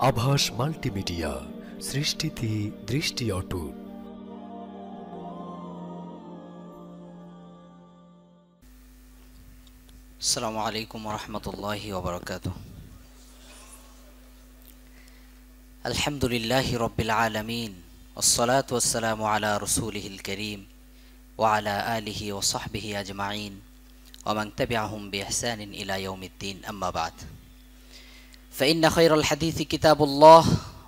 আভাস মাল্টিমিডিয়া, সৃষ্টিতে দৃষ্টি অটুট। আসসালামু আলাইকুম ওয়া রাহমাতুল্লাহি ওয়া বারাকাতুহু। আলহামদুলিল্লাহি রাব্বিল আলামিন, ওয়াসসালাতু ওয়াসসালামু আলা রাসূলিহিল কারীম ওয়া আলা আলিহি ওয়া সাহবিহি আজমাইন ওয়া মান তাবি'আহুম বিইহসানিন ইলা ইয়াউমিদ্দিন, আম্মা বা'দ। ফাইন্না খায়রাল হাদিসি কিতাবুল্লাহ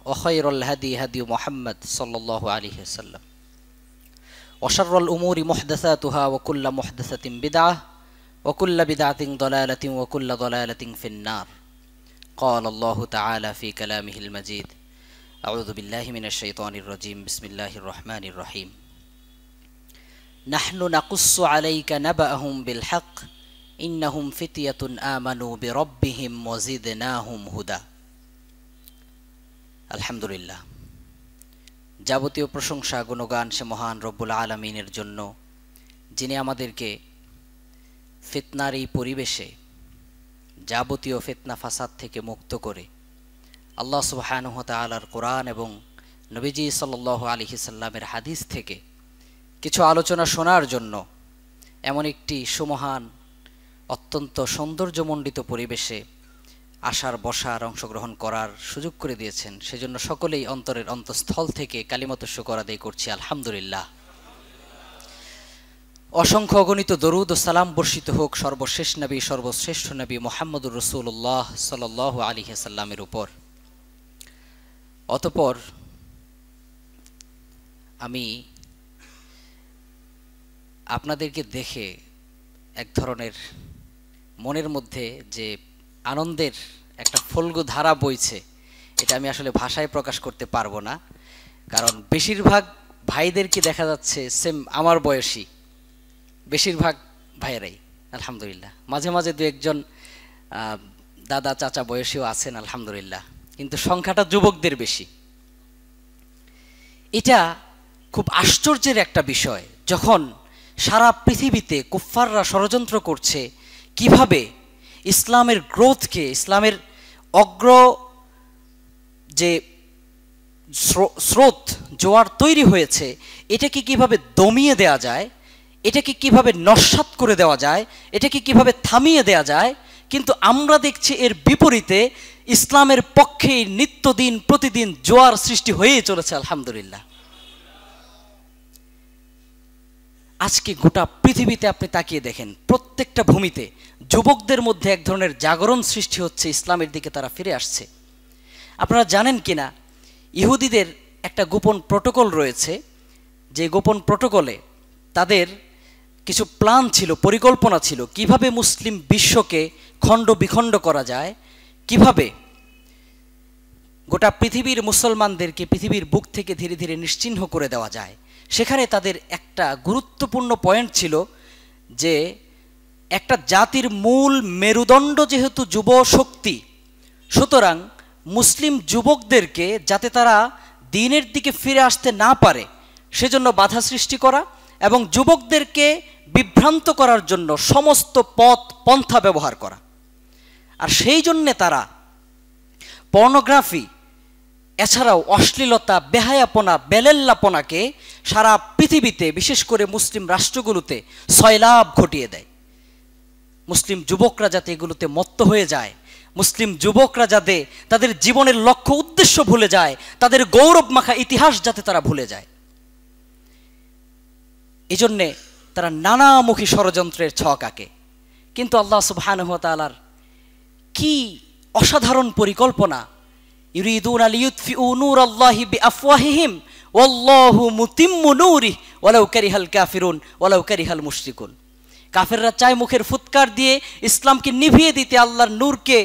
ওয়া খায়রাল হাদি হাদি মুহাম্মদ সাল্লাল্লাহু আলাইহি ওয়াসাল্লাম ওয়া শাররাল উমুরি মুহদাসাতুহা ওয়া কুল্লু মুহদাসাতিন বিদআহ وكل بدعة ضلالة وكل ضلالة في النار. قال الله تعالى في كلامه المجيد: أعوذ بالله من الشيطان الرجيم، بسم الله الرحمن الرحيم. نحن نقص عليك نبأهم بالحق إنهم فتية آمنوا بربهم وزدناهم هدى. الحمد لله। যাবতীয় প্রশংসা গুণগান সে মহান রব্বুল আলামিনের জন্য, যিনি আমাদেরকে ফিতনার এই পরিবেশে যাবতীয় ফিতনা ফাসাদ থেকে মুক্ত করে আল্লাহ সুবহানাহু ওয়া তাআলার কোরআন এবং নবীজি সাল্লাল্লাহু আলাইহি সাল্লামের হাদিস থেকে কিছু আলোচনা শোনার জন্য এমন একটি সুমহান অত্যন্ত সৌন্দর্যমণ্ডিত পরিবেশে আসার বসার অংশগ্রহণ করার সুযোগ করে দিয়েছেন। সেজন্য সকলেই অন্তরের অন্তঃস্থল থেকে কালিমাত শুকর আদায় করছি, আলহামদুলিল্লাহ। অসংখ্য অগণিত দরুদ ও সালাম বর্ষিত হোক সর্বশেষ নবী, সর্বশ্রেষ্ঠ নবী মুহাম্মদুর রাসূলুল্লাহ সাল্লাল্লাহু আলাইহি সাল্লামের উপর। অতঃপর আমি আপনাদেরকে দেখে এক ধরনের মনের মধ্যে যে আনন্দের একটা ফল্গু ধারা বইছে, এটা আমি আসলে ভাষায় প্রকাশ করতে পারবো না। কারণ বেশিরভাগ ভাইদেরকে দেখা যাচ্ছে সেম আমার বয়সী, বেশিরভাগ ভাইয়েরাই আলহামদুলিল্লাহ। মাঝে মাঝে দু একজন দাদা চাচা বয়সীও আছেন আলহামদুলিল্লাহ, কিন্তু সংখ্যাটা যুবকদের বেশি। এটা খুব আশ্চর্যের একটা বিষয়, যখন সারা পৃথিবীতে কুফফাররা ষড়যন্ত্র করছে কিভাবে ইসলামের গ্রোথকে, ইসলামের অগ্র যে স্রোত জোয়ার তৈরি হয়েছে, এটাকে কিভাবে দমিয়ে দেয়া যায়, এটাকে কিভাবে নস্যাৎ করে দেওয়া যায়, এটাকে কিভাবে থামিয়ে দেওয়া যায়। কিন্তু আমরা দেখছি এর বিপরীতে ইসলামের পক্ষে নিত্যদিন প্রতিদিন জোয়ার সৃষ্টি হয়েই চলেছে আলহামদুলিল্লাহ। আজকে গোটা পৃথিবীতে আপনি তাকিয়ে দেখেন, প্রত্যেকটা ভূমিতে যুবকদের মধ্যে এক ধরনের জাগরণ সৃষ্টি হচ্ছে, ইসলামের দিকে তারা ফিরে আসছে। আপনারা জানেন কিনা, ইহুদিদের একটা গোপন প্রটোকল রয়েছে, যে গোপন প্রটোকলে তাদের কিছু প্ল্যান ছিল, পরিকল্পনা ছিল, কিভাবে মুসলিম বিশ্বকে খণ্ড বিখণ্ড করা যায়, কিভাবে গোটা পৃথিবীর মুসলমানদেরকে পৃথিবীর বুক থেকে ধীরে ধীরে নিশ্চিহ্ন করে দেওয়া যায়। সেখানে তাদের একটা গুরুত্বপূর্ণ পয়েন্ট ছিল যে একটা জাতির মূল মেরুদণ্ড যেহেতু যুব শক্তি, সুতরাং মুসলিম যুবকদেরকে যাতে তারা দ্বীনের দিকে ফিরে আসতে না পারে সেজন্য বাধা সৃষ্টি করা এবং যুবকদেরকে বিভ্রান্ত করার জন্য সমস্ত পথ পন্থা ব্যবহার করা। আর সেই জন্যে তারা পর্নোগ্রাফি, এছাড়াও অশ্লীলতা, বেহায়াপনা, বেলেল্লাপনাকে সারা পৃথিবীতে, বিশেষ করে মুসলিম রাষ্ট্রগুলোতে সয়লাব ঘটিয়ে দেয়। মুসলিম যুবকরা যাতে এগুলোতে মত্ত হয়ে যায়, মুসলিম যুবকরা যাতে তাদের জীবনের লক্ষ্য উদ্দেশ্য ভুলে যায়, তাদের গৌরব মাখা ইতিহাস যাতে তারা ভুলে যায়, এজন্যে তারা নানামুখী ষড়যন্ত্রের ছক আঁকে। কিন্তু আল্লাহ সুবহানাহু ওয়া তাআলার কি অসাধারণ পরিকল্পনা! ইউরিদুনা লিইউতফিউ নূরাল্লাহি বিআফওয়াহিহিম ওয়াল্লাহু মুতিম্মু নূরিহি ওয়ালাউ কারিহাল কাফিরুন ওয়ালাউ কারিহাল মুশরিকুন। কাফেররা চায় মুখের ফুৎকার দিয়ে ইসলামকে নিভিয়ে দিতে, আল্লাহর নূরকে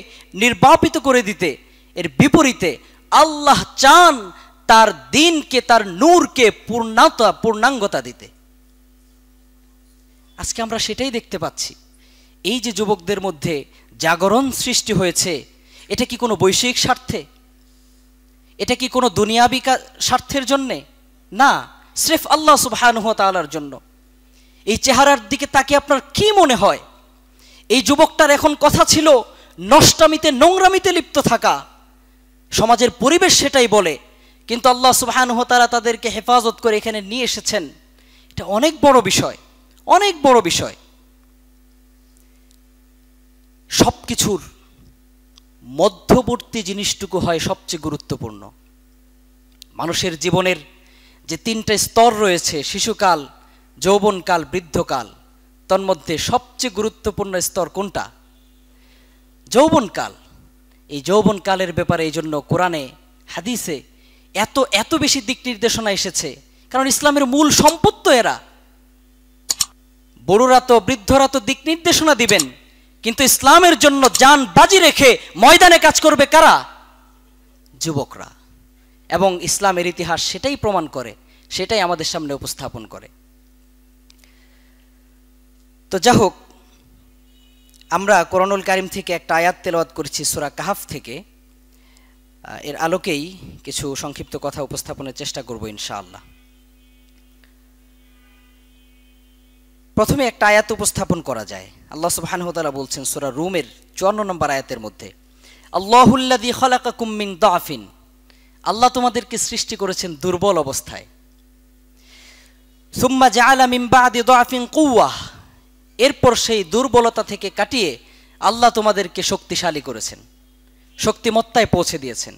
নির্বাপিত করে দিতে। এর বিপরীতে আল্লাহ চান তার দ্বীনকে, তার নূরকে পূর্ণাঙ্গতা দিতে। আজকে আমরা সেটাই দেখতে পাচ্ছি। এই যে যুবকদের মধ্যে জাগরণ সৃষ্টি হয়েছে, এটা কি কোনো বৈষয়িক স্বার্থে? এটা কি কোনো দুনিয়াবি স্বার্থের জন্যে? না, স্রেফ আল্লাহ সুবহানাহু ওয়া তাআলার জন্য। এই চেহারার দিকে তাকিয়ে আপনার কি মনে হয়? এই যুবকটার এখন কথা ছিল নষ্টামিতে, নোংরামিতে লিপ্ত থাকা, সমাজের পরিবেশ সেটাই বলে, কিন্তু আল্লাহ সুবহানাহু ওয়া তাআলা তাদেরকে হেফাজত করে এখানে নিয়ে এসেছেন। এটা অনেক বড় বিষয়, অনেক বড় বিষয়। সব কিছুর মধ্যবর্তী জিনিসটুকু হয় সবচেয়ে গুরুত্বপূর্ণ। মানুষের জীবনের যে তিনটা স্তর রয়েছে, শিশুকাল, যৌবনকাল, বৃদ্ধকাল, তন্মধ্যে সবচেয়ে গুরুত্বপূর্ণ স্তর কোনটা? যৌবনকাল। এই যৌবনকালের ব্যাপারে এই জন্য কোরআনে হাদিসে এত এত বেশি দিক নির্দেশনা এসেছে, কারণ ইসলামের মূল সম্পদ তো এরা। বড়রা তো, বৃদ্ধরা তো দিক নির্দেশনা দিবেন, কিন্তু ইসলামের জন্য জান বাজি রেখে ময়দানে কাজ করবে কারা? যুবকরা। এবং ইসলামের ইতিহাস সেটাই প্রমাণ করে, সেটাই আমাদের সামনে উপস্থাপন করে। তো যাই হোক, আমরা কোরআনুল কারীম থেকে একটা আয়াত তেলাওয়াত করেছি সূরা কাহাফ থেকে। এর আলোকেই কিছু সংক্ষিপ্ত কথা উপস্থাপনের চেষ্টা করব ইনশাআল্লাহ। প্রথমে একটা আয়াত উপস্থাপন করা যায়। আল্লাহ সুবহানাহু ওয়া তাআলা বলছেন সূরা রুমের 54 নম্বর আয়াতের মধ্যে, আল্লাহুল্লাযী খালাকাকুম মিন দাফিন, আল্লাহ তোমাদেরকে সৃষ্টি করেছেন দুর্বল অবস্থায়। সুম্মা জাআলা মিন বাদি দাফিন কুওয়াহ, এরপর সেই দুর্বলতা থেকে কাটিয়ে আল্লাহ তোমাদেরকে শক্তিশালী করেছেন, শক্তিমত্তায় পৌঁছে দিয়েছেন।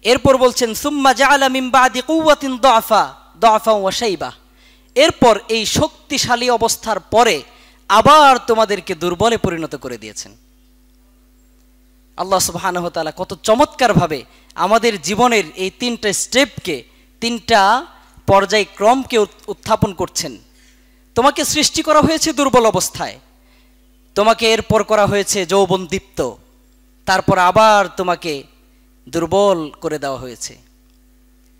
এরপর বলছেন সুম্মা জাআলা মিন বাদি কুওয়াতিন দাফা ওয়া শাইবা, এরপর এই শক্তিশালী অবস্থার পরে আবার তোমাদেরকে দুর্বলে পরিণত করে দিয়েছেন। আল্লাহ সুবহানাহু ওয়া তাআলা কত চমৎকারভাবে আমাদের জীবনের এই তিনটা স্টেপকে, তিনটা পর্যায়ক্রমকে উত্থাপন করছেন। তোমাকে সৃষ্টি করা হয়েছে দুর্বল অবস্থায়, তোমাকে এরপর করা হয়েছে যৌবনদীপ্ত, তারপর আবার তোমাকে দুর্বল করে দেওয়া হয়েছে।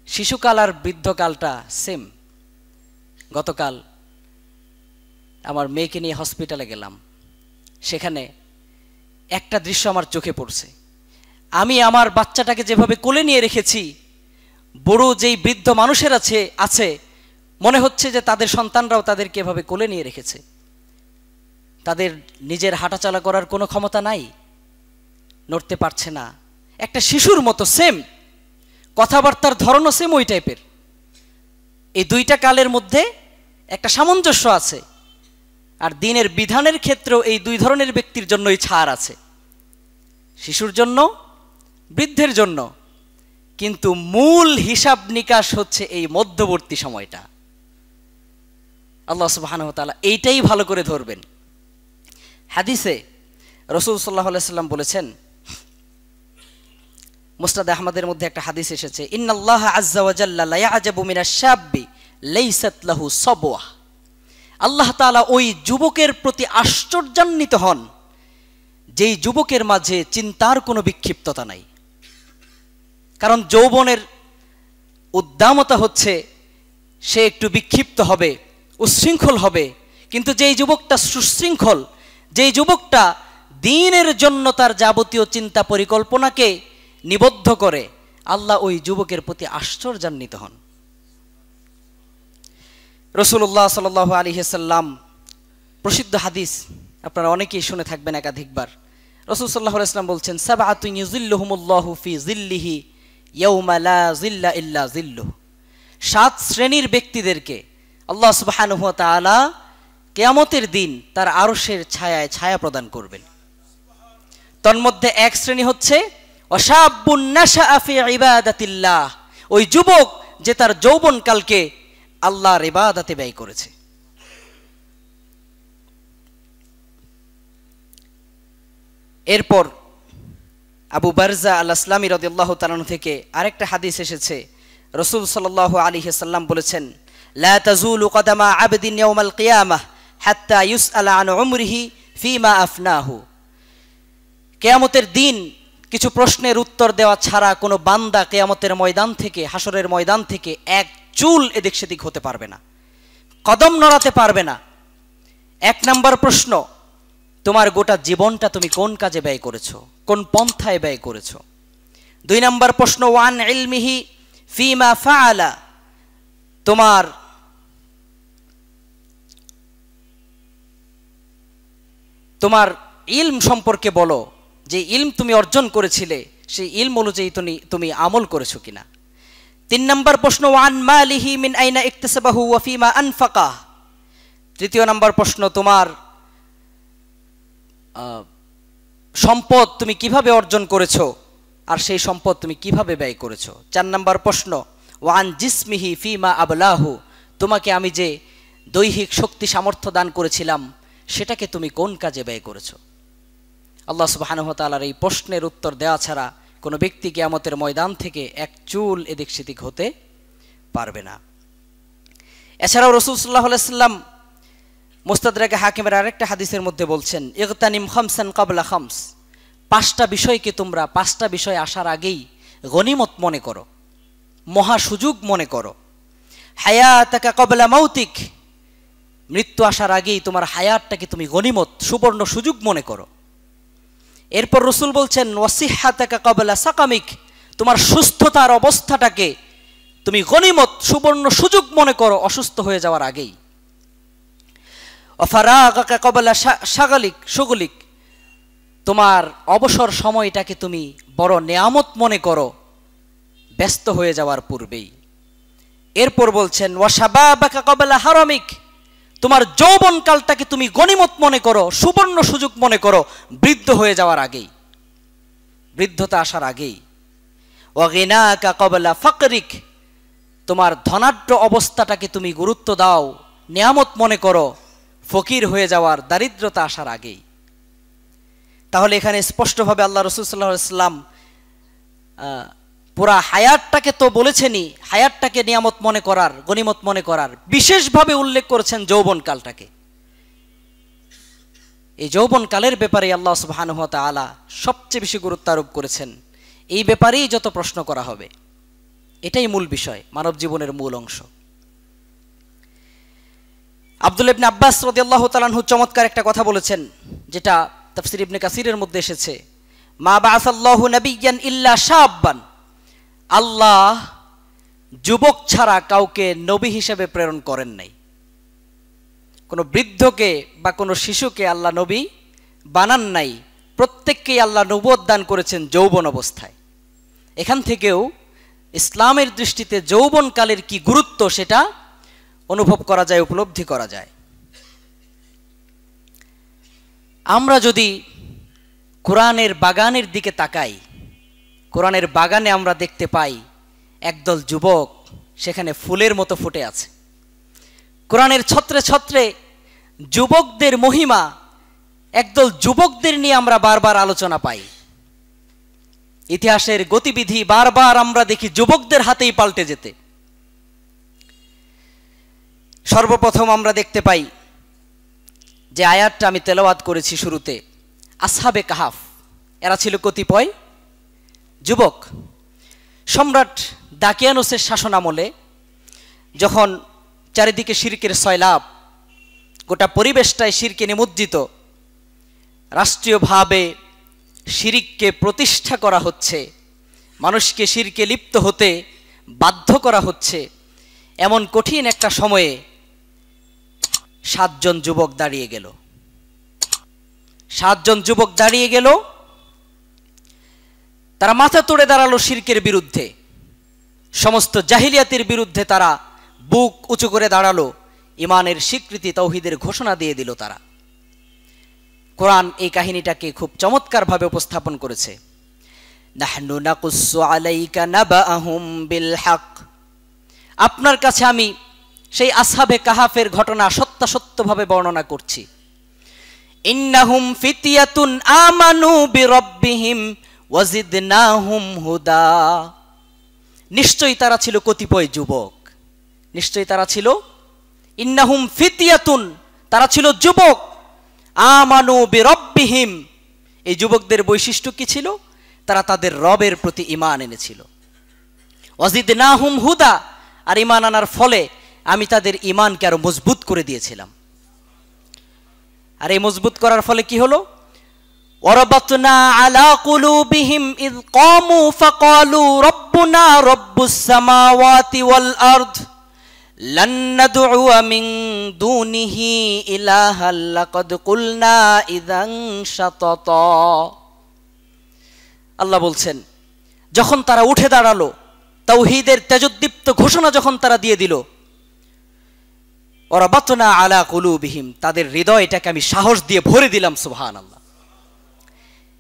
শিশুকাল আর বৃদ্ধকালটা সেম। গতকাল আমার মেয়েকে নিয়ে হসপিটালে গেলাম, সেখানে একটা দৃশ্য আমার চোখে পড়ছে। আমি আমার বাচ্চাটাকে যেভাবে কোলে নিয়ে রেখেছি, বড় যেই বৃদ্ধ মানুষের আছে মনে হচ্ছে যে তাদের সন্তানরাও তাদেরকে এভাবে কোলে নিয়ে রেখেছে। তাদের নিজের হাঁটাচলা করার কোনো ক্ষমতা নাই, নড়তে পারছে না, একটা শিশুর মতো সেম, কথাবার্তার ধরনও সেম ওই টাইপের। এই দুইটা কালের মধ্যে একটা সামঞ্জস্য আছে, আর দ্বীনের বিধানের ক্ষেত্রেও এই দুই ধরনের ব্যক্তির জন্যই ছাড় আছে, শিশুর জন্য, বৃদ্ধের জন্য। কিন্তু মূল হিসাব নিকাশ হচ্ছে এই মধ্যবর্তী সময়টা। আল্লাহ সুবহানাহু ওয়া তাআলা এইটাই ভালো করে ধরবেন। হাদিসে রাসূল সাল্লাল্লাহু আলাইহি সাল্লাম বলেছেন, মুসনাদ আহমদের মধ্যে একটা হাদিস এসেছে, ইন্নাল্লাহা আযজা ওয়া জাল্লা লা ইয়া'জাবু মিনাশ শাব্বি লাইসাত লাহু সাবওয়া, আল্লাহ তাআলা ওই যুবকের প্রতি আশ্চর্যান্বিত হন যেই যুবকের মাঝে চিন্তার কোনো বিক্ষিপ্ততা নাই। কারণ যৌবনের উদ্দামতা হচ্ছে সে একটু বিক্ষিপ্ত হবে, উচ্ছৃঙ্খল হবে, কিন্তু যেই যুবকটা সুশৃঙ্খল, যেই যুবকটা দ্বীনের জন্য তার যাবতীয় চিন্তা পরিকল্পনাকে নিবদ্ধ করে, আল্লাহ ওই যুবকের প্রতি আশ্চর্যান্বিত হন। রাসূলুল্লাহ সাল্লাল্লাহু আলাইহি ওয়াসাল্লাম প্রসিদ্ধ হাদিস আপনারা অনেকেই শুনে থাকবেন একাধিকবার। রাসূল সাল্লাল্লাহু আলাইহি ওয়াসাল্লাম বলছেন, সাবআতুন ইউযিল্লুহুমুল্লাহু ফি যিল্লিহি ইয়াওমা লা যিল্লা ইল্লা যিল্লুহ, 7 শ্রেণীর ব্যক্তিদেরকে আল্লাহ সুবহানাহু ওয়া তাআলা কিয়ামতের দিন তার আরশের ছায়ায় ছায়া প্রদান করবেন। তন্মধ্যে এক শ্রেণী হচ্ছে ওয়াশাবুন নাশাআ ফি ইবাদাতিল্লাহ, ওই যুবক যে তার যৌবনকালকে আল্লাহর ইবাদতে ব্যয় করেছে। এরপর আবু বারজা আল আসলামী রাদিয়াল্লাহু তাআলা আনহু থেকে আরেকটা হাদিস এসেছে, রাসূল সাল্লাল্লাহু আলাইহি ওয়াসাল্লাম বলেছেন, লা তাজুলু কদামা আবদিন ইয়াওমাল কিয়ামাহ হাত্তা ইউসআলা আন উমরিহি ফিমা আফনাহু, কিয়ামতের দিন কিছু প্রশ্নের উত্তর দেওয়া ছাড়া কোনো বান্দা কিয়ামতের ময়দান থেকে, হাসরের ময়দান থেকে এক চুল এদিক সেদিক হতে পারবে না, কদম নড়াতে পারবে না। 1 নম্বর প্রশ্ন, তোমার গোটা জীবনটা তুমি কোন কাজে ব্যয় করেছো, কোন পন্থায় ব্যয় করেছো। 2 নম্বর প্রশ্ন, ওয়ান ইলমিহি ফিমা ফাআলা, তোমার ইলম সম্পর্কে বলো, যে ইলম তুমি অর্জন করেছিলে সেই ইলম অনুযায়ী তুমি আমল করেছো কিনা। 3 নম্বর প্রশ্ন, ওয়ান মালিহি মিন আইনা ইকতাসাবাহু ওয়া ফিমা আনফাকা। 3 নম্বর প্রশ্ন, তোমার সম্পদ তুমি কিভাবে অর্জন করেছো আর সেই সম্পদ তুমি কিভাবে ব্যয় করেছো। 4 নম্বর প্রশ্ন, ওয়ান জিসমিহি ফিমা আবলাহু, তোমাকে আমি যে দৈহিক শক্তি সামর্থ্য দান করেছিলাম সেটাকে তুমি কোন কাজে ব্যয় করেছো। আল্লাহ সুবহানাহু ওয়া তাআলার এই প্রশ্নের উত্তর দেওয়া ছাড়া কোনো ব্যক্তি কিয়ামতের ময়দান থেকে এক চুল এদিক সেদিক হতে পারবে না। এছাড়াও রাসূল সাল্লাল্লাহু আলাইহি ওয়াসাল্লাম মুস্তাদরাকে হাকিমের আরেকটা হাদিসের মধ্যে বলছেন, ইগতানিম খামসান ক্বাবলা খামস, 5টা বিষয়কে তোমরা 5টা বিষয় আসার আগেই গনিমত মনে করো, মহা সুযোগ মনে করো। হায়াতাকা ক্বাবলা মাউতিক, মৃত্যু আসার আগেই তোমার হায়াতটাকে তুমি গনিমত সুবর্ণ সুযোগ মনে করো। এরপর রাসূল বলছেন, ওয়াসিহাতাকা ক্বাবলা সাকামিক, তোমার সুস্থতার অবস্থাটাকে তুমি গনিমত সুবর্ণ সুযোগ মনে করো অসুস্থ হয়ে যাওয়ার আগেই। ওয়াফারাগাকা ক্বাবলা শাগলিক, তোমার অবসর সময়টাকে তুমি বড় নেয়ামত মনে করো ব্যস্ত হয়ে যাওয়ার পূর্বেই। এরপর বলছেন, ওয়াশাবাবাকা ক্বাবলা হারামিক, তোমার যৌবনকালটাকে তুমি গনিমত মনে করো, সুবর্ণ সুযোগ মনে করো বৃদ্ধ হয়ে যাওয়ার আগেই, বৃদ্ধতা আসার আগেই। ওয়াগিনাকা ক্বাবলা ফাকরিক, তোমার ধনাঢ্য অবস্থাটাকে তুমি গুরুত্ব দাও, নিয়ামত মনে করো ফকির হয়ে যাওয়ার, দারিদ্রতা আসার আগেই। তাহলে এখানে স্পষ্টভাবে আল্লাহ রাসূল সাল্লাল্লাহু আলাইহি ওয়াসাল্লাম পুরা হায়াতটাকে তো বলেছেনই, হায়াতটাকে নিয়ামত মনে করার, গনিমত মনে করার, বিশেষভাবে উল্লেখ করেছেন যৌবনকালটাকে। এই যৌবনকালের ব্যাপারে আল্লাহ সুবহানাহু ওয়া তাআলা সবচেয়ে বেশি গুরুত্ব আরোপ করেছেন। এই ব্যাপারেই যত প্রশ্ন করা হবে, এটাই মূল বিষয়, মানব জীবনের মূল অংশ। আব্দুল্লাহ ইবনে আব্বাস রাদিয়াল্লাহু তাআলা আনহু চমৎকার একটা কথা বলেছেন, যেটা তাফসীর ইবনে কাসিরের মধ্যে এসেছে, মা বাআসাল্লাহু নাবিয়্যান ইল্লা শাববান, আল্লাহ যুবক ছাড়া কাউকে নবী হিসেবে প্রেরণ করেন নাই। কোনো বৃদ্ধকে বা কোনো শিশুকে আল্লাহ নবী বানান নাই, প্রত্যেককেই আল্লাহ নবুয়ত দান করেছেন যৌবন অবস্থায়। এখান থেকেও ইসলামের দৃষ্টিতে যৌবনকালের কি গুরুত্ব সেটা অনুভব করা যায়, উপলব্ধি করা যায়। আমরা যদি কোরআনের বাগানের দিকে তাকাই, কোরআনের বাগানে আমরা দেখতে পাই একদল যুবক সেখানে ফুলের মতো ফুটে আছে। কোরআনের ছত্রে ছত্রে যুবকদের মহিমা, একদল যুবকদের নিয়ে আমরা বারবার আলোচনা পাই। ইতিহাসের গতিবিধি বারবার আমরা দেখি যুবকদের হাতেই পাল্টে যেতে। সর্বপ্রথম আমরা দেখতে পাই যে আয়াতটা আমি তেলাওয়াত করেছি শুরুতে, আসহাবে কাহাফ, এরা ছিল কতিপয় যুবক। সম্রাট দাকিয়ানুসের শাসনামলে যখন চারিদিকে শিরকের সয়লাব, গোটা পরিবেশটাই শিরকে নিমজ্জিত, রাষ্ট্রীয়ভাবে শিরককে প্রতিষ্ঠা করা হচ্ছে, মানুষকে শিরকে লিপ্ত হতে বাধ্য করা হচ্ছে, এমন কঠিন একটা সময়ে 7 জন যুবক দাঁড়িয়ে গেল। 7 জন যুবক দাঁড়িয়ে গেল, তারা মাথা তুলে দাঁড়ালো শিরকের বিরুদ্ধে, সমস্ত জাহিলিয়াতের বিরুদ্ধে তারা বুক উঁচু করে দাঁড়ালো, ইমানের স্বীকৃতি, তাওহীদের ঘোষণা দিয়ে দিল তারা। কোরআন এই কাহিনীটাকে খুব চমৎকারভাবে উপস্থাপন করেছে। নাহনু নাকুসু আলাইকা নাবাআহুম বিল হক, আপনার কাছে আমি সেই আসহাবে কাহাফের ঘটনা সত্যাসত্যভাবে বর্ণনা করছি। ইন্নাহুম ফিতিয়াতুন আমানু বিরাব্বিহিম ওয়াজিদনাহুম হুদা, নিশ্চয়ই তারা ছিল কতিপয় যুবক, নিশ্চয়ই তারা ছিল, ইন্নাহুম ফিতিয়াতুন, তারা ছিল যুবক, আমানু বিরাব্বিহিম, এই যুবকদের বৈশিষ্ট্য কি ছিল? তারা তাদের রবের প্রতি ঈমান এনেছিল। ওয়াজিদনাহুম হুদা, আর ঈমান আনার ফলে আমি তাদের ঈমানকে আরো মজবুত করে দিয়েছিলাম। আর এই মজবুত করার ফলে কি হলো? ওয়ারাবাতনা আলা কুলুবিহিম ইয কামু ফাকালু রব্বুনা রব্বুস সামাওয়াতি ওয়াল আরদ লান নাদউ মিন দুনিহি ইলাহান লাকাদ কুলনা ইযান শাতাতা। আল্লাহ বলছেন যখন তারা উঠে দাঁড়ালো, তাওহীদের তেজোদ্দীপ্ত ঘোষণা যখন তারা দিয়ে দিল, ওয়ারাবাতনা আলা কুলুবিহিম, তাদের হৃদয়টাকে আমি সাহস দিয়ে ভরে দিলাম। সুবহানাল্লাহ।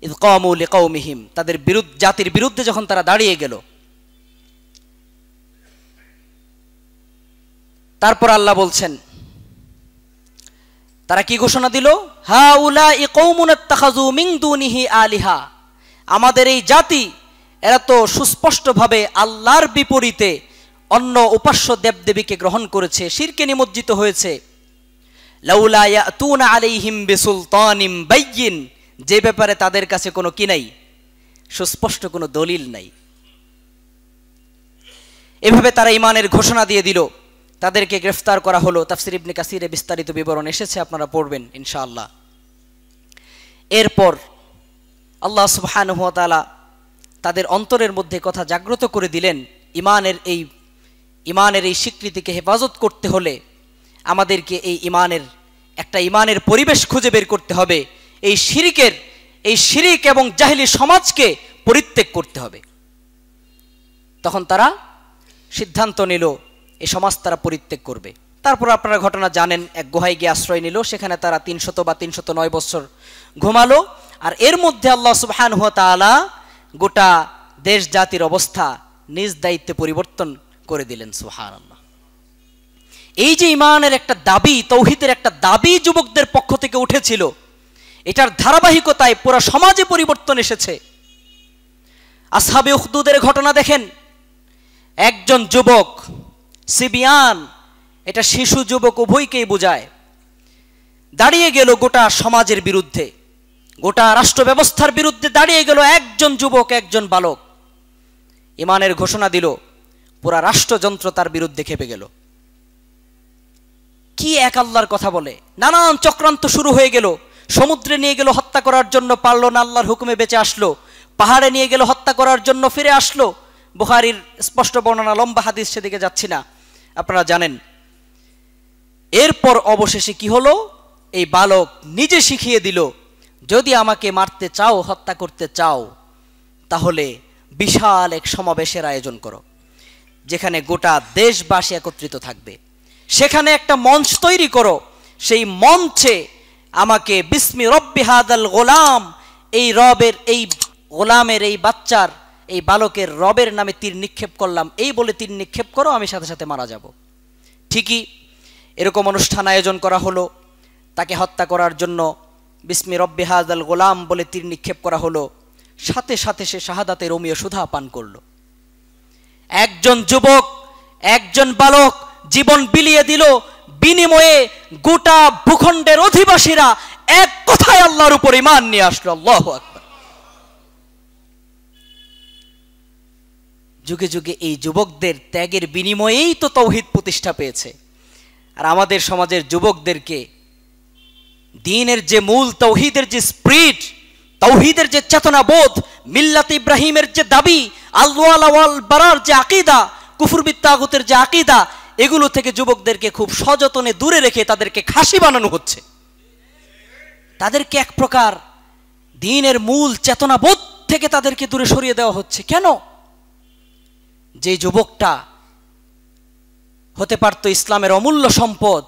ইয কামু লিকাওমিহিম, তাদের জাতির বিরুদ্ধে যখন তারা দাঁড়িয়ে গেল, তারপর আল্লাহ বলছেন, তারা কি ঘোষণা দিল? হাউলাই কওমুন ইত্তাখাযু মিন দুনিহি আলিহা, আমাদের এই জাতি এরা তো সুস্পষ্টভাবে আল্লাহর বিপরীতে অন্য উপাস্য দেবদেবীকে গ্রহণ করেছে, শিরকে নিমজ্জিত হয়েছে। লাউলা ইয়াতুনা আলাইহিম বিসুলতানিম বাইয়িন, যে ব্যাপারে তাদের কাছে কোনো কি নাই, সুস্পষ্ট কোনো দলিল নাই। এভাবে তারা ঈমানের ঘোষণা দিয়ে দিল, তাদেরকে গ্রেফতার করা হলো। তাফসীর ইবনে কাসিরে বিস্তারিত বিবরণ এসেছে, আপনারা পড়বেন ইনশাআল্লাহ। এরপর আল্লাহ সুবহানাহু ওয়া তাআলা তাদের অন্তরের মধ্যে কথা জাগ্রত করে দিলেন, ঈমানের এই স্বীকৃতিকে হেফাজত করতে হলে আমাদেরকে এই ঈমানের পরিবেশ খুঁজে বের করতে হবে। এই শিরিক এবং জাহিলি সমাজকে পরিত্যাগ করতে হবে। তখন তারা সিদ্ধান্ত নিল এই সমাজ তারা পরিত্যাগ করবে। তারপর আপনারা ঘটনা জানেন, এক গুহায় গিয়ে আশ্রয় নিল, সেখানে তারা 300 বা 309 বছর ঘুমালো। আর এর মধ্যে আল্লাহ সুবহানাহু ওয়া তাআলা গোটা দেশ জাতির অবস্থা নিজ দায়িত্বে পরিবর্তন করে দিলেন। সুবহানাল্লাহ। এই যে ঈমানের একটা দাবি, তাওহীদের একটা দাবি যুবকদের পক্ষ থেকে উঠেছিল, এটার ধারাবাহিকতায় পুরো সমাজে পরিবর্তন এসেছে। আসহাবে উখদুদের ঘটনা দেখেন, একজন যুবক, সিবিয়ান, এটা শিশু যুবক উভয়কেই বোঝায়, দাঁড়িয়ে গেল গোটা সমাজের বিরুদ্ধে, গোটা রাষ্ট্র ব্যবস্থার বিরুদ্ধে দাঁড়িয়ে গেল একজন যুবক, একজন বালক। ঈমানের ঘোষণা দিল, পুরা রাষ্ট্রযন্ত্র তার বিরুদ্ধে খেপে গেল। কি এক আল্লাহর কথা বলে! নানান চক্রান্ত শুরু হয়ে গেল। সমুদ্রে নিয়ে গেল হত্যা করার জন্য, পারল না, আল্লাহর হুকুমে বেঁচে আসলো। পাহাড়ে নিয়ে গেল হত্যা করার জন্য, ফিরে আসলো। বুখারীর স্পষ্ট বর্ণনা, লম্বা হাদিস, সেদিকে যাচ্ছি না, আপনারা জানেন। এরপর অবশেষে কি হলো? এই বালক নিজে শিখিয়ে দিল, যদি আমাকে মারতে চাও, হত্যা করতে চাও, তাহলে বিশাল এক সমাবেশের আয়োজন করো, যেখানে গোটা দেশবাসী একত্রিত থাকবে। সেখানে একটা মঞ্চ তৈরি করো, সেই মঞ্চে আমাকে বিসমি রব্বি হাদাল গোলাম, এই রবের, এই গোলামের, এই বাচ্চার, এই বালকের রবের নামে তীর নিক্ষেপ করলাম, এই বলে তীর নিক্ষেপ করো, আমি সাথে সাথে মারা যাব। ঠিকই এরকম অনুষ্ঠান আয়োজন করা হলো। তাকে হত্যা করার জন্য বিসমি রব্বি হাদাল গোলাম বলে তীর নিক্ষেপ করা হলো। সাথে সাথে সে শাহাদাতের অমীয় সুধা পান করল। একজন যুবক, একজন বালক জীবন বিলিয়ে দিল, বিনিময়ে গোটা ভূখণ্ডের অধিবাসীরা এক কথায় আল্লাহর উপর ঈমান নিয়ে আসলো। আল্লাহু আকবার। যুগে যুগে এই যুবকদের ত্যাগের বিনিময়েই তো তাওহীদ প্রতিষ্ঠা পেয়েছে। আর আমাদের সমাজের যুবকদেরকে দ্বীনের যে মূল, তাওহীদের যে স্পিরিট, তাওহীদের যে চেতনাবোধ, মিল্লাত ইব্রাহিমের যে দাবি, আল-ওয়ালা ওয়াল বারার যে আকীদা, কুফর বিত তাগুতের যে আকীদা, এগুলো থেকে যুবকদেরকে খুব সযতনে দূরে রেখে তাদেরকে খাসি বানানো হচ্ছে। তাদেরকে এক প্রকার দ্বীনের মূল চেতনাবোধ থেকে তাদেরকে দূরে সরিয়ে দেওয়া হচ্ছে। কেন? যে যুবকটা হতে পারতো ইসলামের অমূল্য সম্পদ,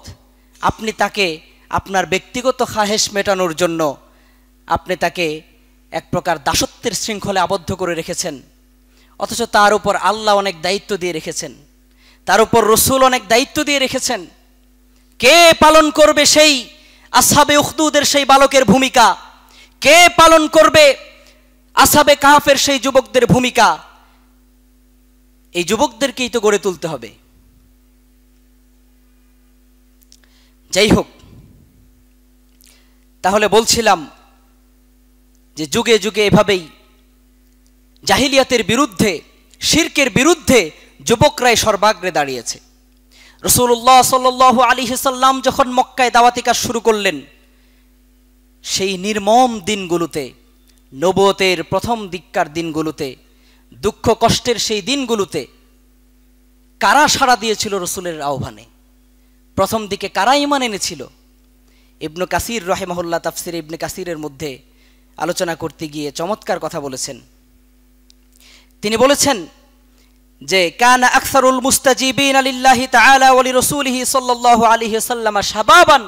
আপনি তাকে আপনার ব্যক্তিগত খাহেশ মেটানোর জন্য আপনি তাকে এক প্রকার দাসত্বের শৃঙ্খলে আবদ্ধ করে রেখেছেন। অথচ তার উপর আল্লাহ অনেক দায়িত্ব দিয়ে রেখেছেন, তার উপর রসুল অনেক দায়িত্ব দিয়ে রেখেছেন। কে পালন করবে সেই আসহাবে উখদুদের সেই বালকের ভূমিকা? কে পালন করবে আসহাবে কাহফের সেই যুবকদের ভূমিকা? এই যুবকদেরকেই তো গড়ে তুলতে হবে। যাই হোক, তাহলে বলছিলাম যে যুগে যুগে এভাবেই জাহিলিয়াতের বিরুদ্ধে, শিরকের বিরুদ্ধে যুবকরাই সর্বাগ্রে দাঁড়িয়েছে। রাসূলুল্লাহ সাল্লাল্লাহু আলাইহি সাল্লাম যখন মক্কায় দাওয়াতি কাজ শুরু করলেন, সেই নির্মম দিনগুলোতে, নবুয়তের প্রথম দিককার দিনগুলোতে, দুঃখ কষ্টের সেই দিনগুলোতে কারা সাড়া দিয়েছিল রসুলের আহ্বানে? প্রথম দিকে কারা ঈমান এনেছিল? ইবনে কাসির রাহিমাহুল্লাহ তাফসিরে ইবনে কাসিরের মধ্যে আলোচনা করতে গিয়ে চমৎকার কথা বলেছেন। তিনি বলেছেন যে কানা আকসারুল মুস্তাজিবিনা লিল্লাহি তাআলা ওয়া লিরাসূলিহি সাল্লাল্লাহু আলাইহি ওয়াসাল্লাম শাবাবান,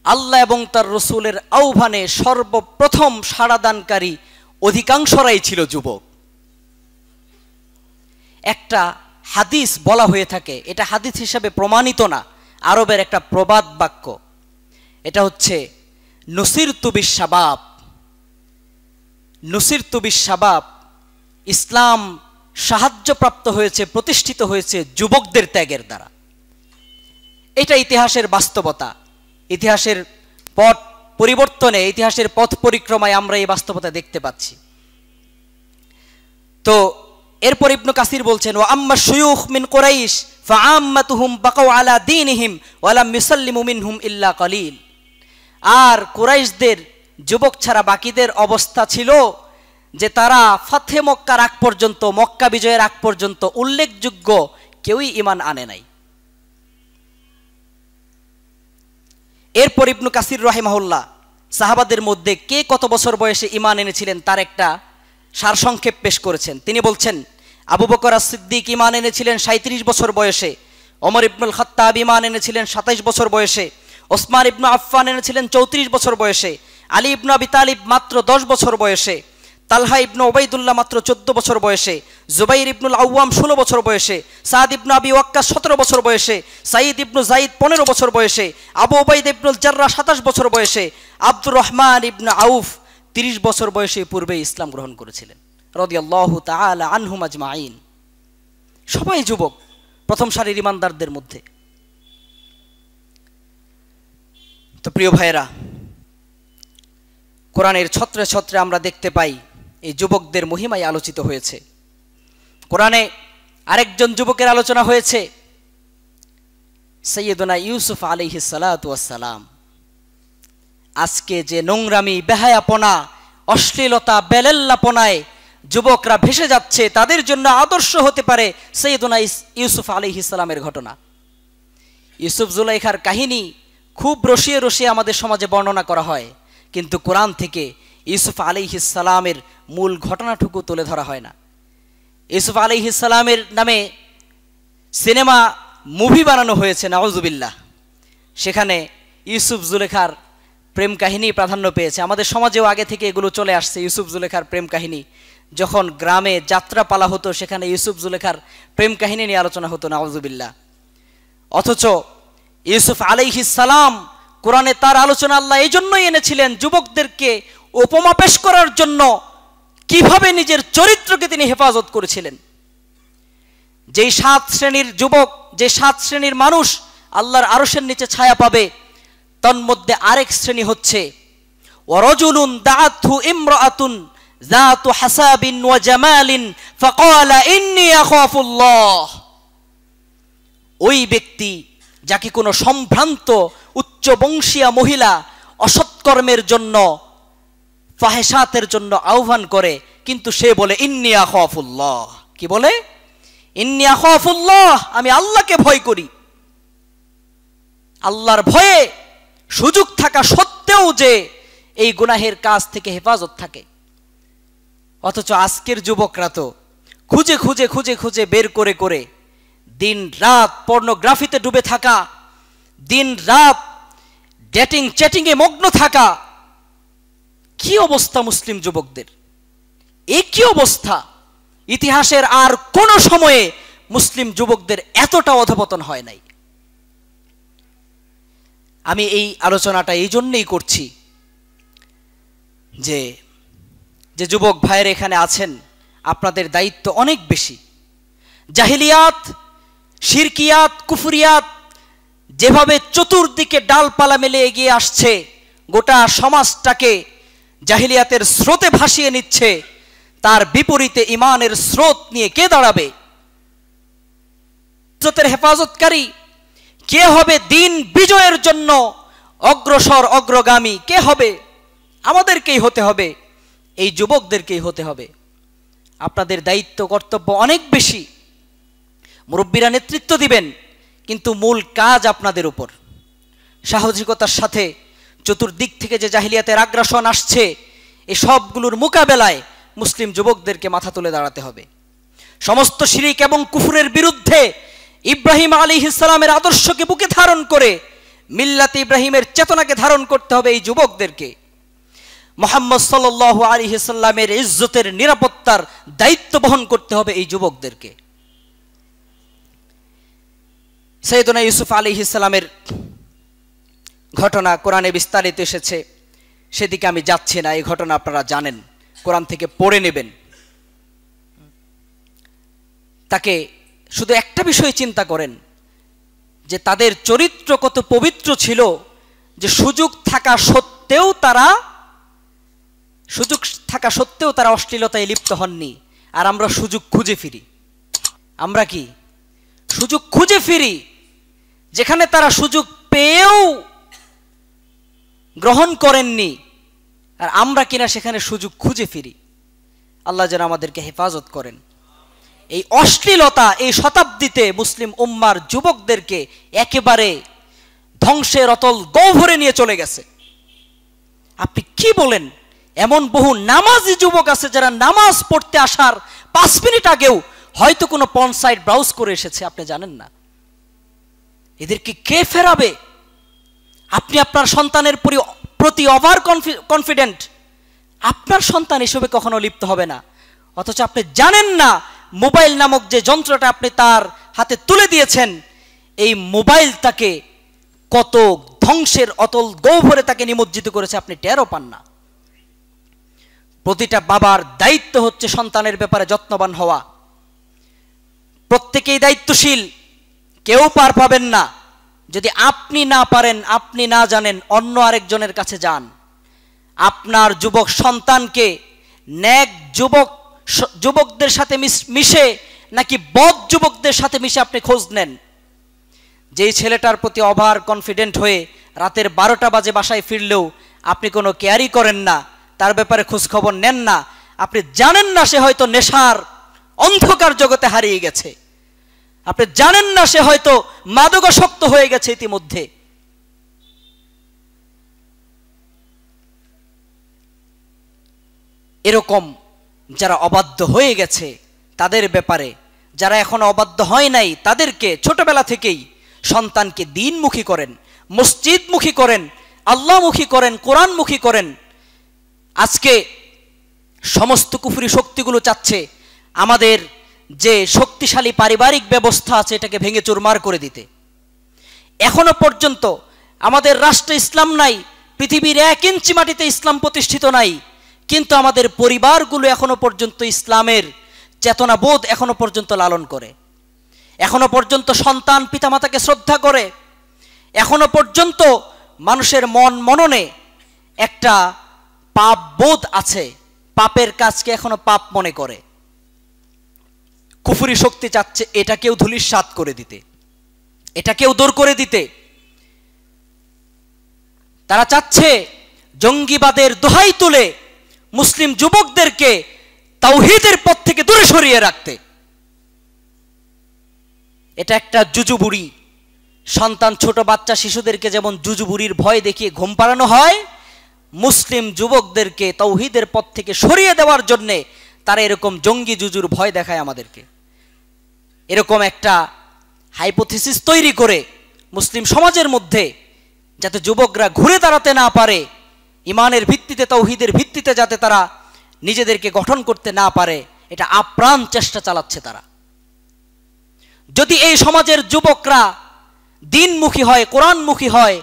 আল্লাহ এবং তার রাসূলের আহ্বানে সর্বপ্রথম সাড়াদানকারী অধিকাংশরাই ছিল যুবক। একটা হাদিস বলা হয়ে থাকে, এটা হাদিস হিসাবে প্রমাণিত না, আরবের একটা প্রবাদ বাক্য। এটা হচ্ছে নুসিরতু বিশ-শাবাব, নুসিরতু বিশ-শাবাব, ইসলাম সাহায্যপ্রাপ্ত হয়েছে, প্রতিষ্ঠিত হয়েছে যুবকদের ত্যাগের দ্বারা। এটা ইতিহাসের বাস্তবতা। ইতিহাসের পথ পরিবর্তনে, ইতিহাসের পথ পরিক্রমায় আমরা এই বাস্তবতা দেখতে পাচ্ছি। তো এরপর ইবনু কাসির বলছেন, ওয়া আম্মা শুয়ুখ মিন কুরাইশ ফাআম্মাতুহুম বাকাউ আলা দীনিহিম ওয়া লাম ইউসাল্লিমু মিনহুম ইল্লা কলিল। আর কুরাইশদের যুবক ছাড়া বাকিদের অবস্থা ছিল যে তারা ফাতহে মক্কার আগ পর্যন্ত, মক্কা বিজয়ের আগ পর্যন্ত উল্লেখযোগ্য কেউই ঈমান আনে নাই। এরপর ইবনু কাসির রাহিমাহুল্লাহ সাহাবাদের মধ্যে কে কত বছর বয়সে ঈমান এনেছিলেন তার একটা সারসংক্ষেপ পেশ করেছেন। তিনি বলছেন, আবু বকর আস-সিদ্দিক ঈমান এনেছিলেন 37 বছর বয়সে, ওমর ইবনুল খাত্তাব ঈমান এনেছিলেন 27 বছর বয়সে, ওসমান ইবনু আফফান এনেছিলেন 34 বছর বয়সে, আলী ইবনু আবি তালিব মাত্র 10 বছর বয়সে, তালহা ইবনু উবাইদুল্লাহ মাত্র 14 বছর বয়সে, জুবাইর ইবনুল আওয়াম 16 বছর বয়সে, সাদ ইবনু আবি ওয়াক্কাস 17 বছর বয়সে, সাঈদ ইবনু যায়েদ 15 বছর বয়সে, আবু উবাইদা ইবনুল জাররাহ 27 বছর বয়সে, আব্দুর রহমান ইবনু আউফ 30 বছর বয়সে পূর্বে ইসলাম গ্রহণ করেছিলেন রাদিয়াল্লাহু তাআলা আনহুম আজমাইন। সবাই যুবক প্রথম সারির ঈমানদারদের মধ্যে। তো প্রিয় ভাইয়েরা, কোরআনের ছত্রে ছত্রে আমরা দেখতে পাই এই যুবকদের মহিমায় আলোচিত হয়েছে। কোরআনে আরেকজন যুবকের আলোচনা হয়েছে, সাইয়্যিদুনা ইউসুফ আলাইহিস সালাতু ওয়াস সালাম। আজকে যে নোংরামি, বেহায়াপনা, অশ্লীলতা, বেলেল্লাপনায় যুবকরা ভেসে যাচ্ছে, তাদের জন্য আদর্শ হতে পারে সাইয়্যিদুনা ইউসুফ আলাইহিস সালামের ঘটনা। ইউসুফ জুলাইখার কাহিনী খুব রসিয়ে রসিয়ে আমাদের সমাজে বর্ণনা করা হয়, কিন্তু কোরআন থেকে ইউসুফ আলাইহিস সালামের মূল ঘটনাটুকু তুলে ধরা হয় না। ইউসুফ আলাইহিস সালামের নামে সিনেমা, মুভি বানানো হয়েছে, নাউজুবিল্লাহ। সেখানে ইউসুফ জুলেখার প্রেম কাহিনী প্রাধান্য পেয়েছে। আমাদের সমাজেও আগে থেকে এগুলো চলে আসছে, ইউসুফ জুলেখার প্রেম কাহিনী। যখন গ্রামে যাত্রা পালা হতো সেখানে ইউসুফ জুলেখার প্রেম কাহিনী নিয়ে আলোচনা হতো, নাউজুবিল্লাহ। অথচ ইউসুফ আলাইহিস সালাম, কোরআনে তার আলোচনা আল্লাহ এই জন্যই এনেছিলেন যুবকদেরকে উপমা পেশ করার জন্য, কিভাবে নিজের চরিত্রকে তিনি হেফাজত করেছিলেন। যেই 7 শ্রেণীর যুবক, যে 7 শ্রেণীর মানুষ আল্লাহর আরশের নিচে ছায়া পাবে, তন্মধ্যে আরেক শ্রেণী হচ্ছে ওয়ারাজুলুন দাআতহু ইমরাআতুন যাতু হাসাবিন ওয়া জামালিন ফাকালা ইন্নী আখাফুল্লাহ। ওই ব্যক্তি যাকে কোনো সম্ভ্রান্ত উচ্চবংশীয় মহিলা অসৎকর্মের জন্য, ফাহেসাতের জন্য আহ্বান করে, কিন্তু সে বলে ইন্নী আখাফুল্লাহ। কি বলে? ইন্নী আখাফুল্লাহ, আমি আল্লাহকে ভয় করি। আল্লাহর ভয়ে সুযোগ থাকা সত্ত্বেও যে এই গুনাহের কাজ থেকে হেফাজত থাকে। অথচ আজকের যুবকরা তো খুঁজে খুঁজে খুঁজে খুঁজে বের করে করে দিন রাত পর্নোগ্রাফিতে ডুবে থাকা, দিন রাত ডেটিং চ্যাটিংয়ে মগ্ন থাকা। কি অবস্থা মুসলিম যুবকদের! এই কি অবস্থা! ইতিহাসের আর কোন সময়ে মুসলিম যুবকদের এতটা অধপতন হয় নাই। আমি এই আলোচনাটা এই জন্যই করছি যে যে যুবক ভাইয়ের এখানে আছেন, আপনাদের দায়িত্ব অনেক বেশি। জাহিলিয়াত, শিরকিয়াত, কুফরিয়াত যেভাবে চতুর্দিকে ডালপালা মেলে এগিয়ে আসছে, গোটা সমাজটাকে জাহিলিয়াতের স্রোতে ভাসিয়ে নিচ্ছে, তার বিপরীতে ঈমানের স্রোত নিয়ে কে দাঁড়াবে? ইজ্জতের হেফাজতকারী কে হবে? দিন বিজয়ের জন্য অগ্রসর অগ্রগামী কে হবে? আমাদেরকেই হতে হবে, এই যুবকদেরকেই হতে হবে। আপনাদের দায়িত্ব কর্তব্য অনেক বেশি। মুরব্বীরা নেতৃত্ব দিবেন, কিন্তু মূল কাজ আপনাদের উপর। সাহসিকতার সাথে চতুর্দিক থেকে যে জাহিলিয়াতের আগ্রাসন আসছে, এই সবগুলোর মোকাবেলায় মুসলিম যুবকদেরকে মাথা তুলে দাঁড়াতে হবে। সমস্ত শিরিক এবং কুফরের বিরুদ্ধে ইব্রাহিম আলাইহিস সালামের আদর্শকে বুকে ধারণ করে মিল্লাতে ইব্রাহিমের চেতনাকে ধারণ করতে হবে এই যুবকদেরকে। মুহাম্মদ সাল্লাল্লাহু আলাইহি সাল্লামের ইজ্জতের নিরাপত্তার দায়িত্ব বহন করতে হবে এই যুবকদেরকে। সাইয়েদনা ইউসুফ আলাইহিস সালামের ঘটনা কোরআনে বিস্তারিত এসেছে, সেদিকে আমি যাচ্ছি না, এই ঘটনা আপনারা জানেন, কোরআন থেকে পড়ে নেবেন। তাকে শুধু একটা বিষয় চিন্তা করেন যে তাদের চরিত্র কত পবিত্র ছিল যে সুযোগ থাকা সত্ত্বেও তারা অশ্লীলতায় লিপ্ত হননি। আর আমরা সুযোগ খুঁজে ফিরি, আমরা কি সুযোগ খুঁজে ফিরি যেখানে তারা সুযোগ পেয়েও গ্রহণ করেননি, আর আমরা কিনা সেখানে সুযোগ খুঁজে ফিরি। আল্লাহ যেন আমাদেরকে হেফাজত করেন। এই অশ্লীলতা এই শতাব্দীতে মুসলিম উম্মার যুবকদেরকে একেবারে ধ্বংসের অতল গহ্বরে নিয়ে চলে গেছে। আপনি কি বলেন? এমন বহু নামাজি যুবক আছে যারা নামাজ পড়তে আসার 5 মিনিট আগেও হয়তো কোনো পর্ন সাইট ব্রাউজ করে এসেছে, আপনি জানেন না। এদেরকে কে ফেরাবে? আপনি আপনার সন্তানের প্রতি ওভার কনফিডেন্ট, আপনার সন্তান এসবে কখনো লিপ্ত হবে না, অথচ আপনি জানেন না মোবাইল নামক যে যন্ত্রটা আপনি তার হাতে তুলে দিয়েছেন, এই মোবাইল তাকে কত ধ্বংসের অতল গহ্বরে তাকে নিমজ্জিত করেছে, আপনি টেরও পান না। প্রতিটা বাবার দায়িত্ব হচ্ছে সন্তানের ব্যাপারে যত্নবান হওয়া। প্রত্যেকেই দায়িত্বশীল, কেউ পার পাবেন না। যদি আপনি না পারেন, আপনি না জানেন, অন্য আরেকজনের কাছে যান। আপনার যুবক সন্তানকে নেক যুবকদের সাথে মিশে নাকি বদ যুবকদের সাথে মিশে আপনি খোঁজ নেন। যেই ছেলেটার প্রতি ওভার কনফিডেন্ট হয়ে রাতের 12টা বাজে বাসায় ফিরলেও আপনি কোনো কেয়ারই করেন না, তার ব্যাপারে খোঁজ খবর নেন না, আপনি জানেন না সে হয়তো নেশার অন্ধকার জগতে হারিয়ে গেছে, আপনি জানেন না সে হয়তো মাদকাসক্ত হয়ে গেছে ইতিমধ্যে। এরকম যারা অবাধ্য হয়ে গেছে তাদের ব্যাপারে, যারা এখনো অবাধ্য হয় নাই তাদেরকে ছোটবেলা থেকেই সন্তানকে দ্বীনমুখী করেন, মসজিদমুখী করেন, আল্লাহমুখী করেন, কোরআনমুখী করেন। আজকে সমস্ত কুফরি শক্তিগুলো চাচ্ছে আমাদের যে শক্তিশালী পারিবারিক ব্যবস্থা আছে এটাকে ভেঙে চুরমার করে দিতে। এখনো পর্যন্ত আমাদের রাষ্ট্রে ইসলাম নাই, পৃথিবীর 1 ইঞ্চি মাটিতে ইসলাম প্রতিষ্ঠিত নাই, কিন্তু আমাদের পরিবারগুলো এখনো পর্যন্ত ইসলামের চেতনাবোধ এখনো পর্যন্ত লালন করে, এখনো পর্যন্ত সন্তান পিতামাতাকে শ্রদ্ধা করে, এখনো পর্যন্ত মানুষের মননে একটা পাপ বোধ আছে, পাপের কাজকে এখনো পাপ মনে করে। কুফরি শক্তি চাচ্ছে এটাকেও ধূলিসাৎ করে দিতে, এটাকেও দূর করে দিতে। তারা চাচ্ছে জঙ্গিবাদের দোহাই তুলে মুসলিম যুবকদেরকে তাওহীদের পথ থেকে দূরে সরিয়ে রাখতে। এটা একটা জুজুবুড়ি সন্তান, ছোট বাচ্চা শিশুদেরকে যেমন জুজুবুড়ির ভয় দেখিয়ে ঘুম পাড়ানো হয়, মুসলিম যুবকদেরকে তাওহীদের পথ থেকে সরিয়ে দেওয়ার জন্যে তারা এরকম জঙ্গি জুজুর ভয় দেখায় আমাদেরকে। এরকম একটা হাইপোথিসিস তৈরি করে মুসলিম সমাজের মধ্যে যাতে যুবকরা ঘুরে দাঁড়াতে না পারে, ইমানের ভিত্তিতে তাওহীদের ভিত্তিতে যাতে তারা নিজেদেরকে গঠন করতে না পারে, এটা আপ্রাণ চেষ্টা চালাচ্ছে তারা। যদি এই সমাজের যুবকরা দ্বীনমুখী হয়, কোরআনমুখী হয়,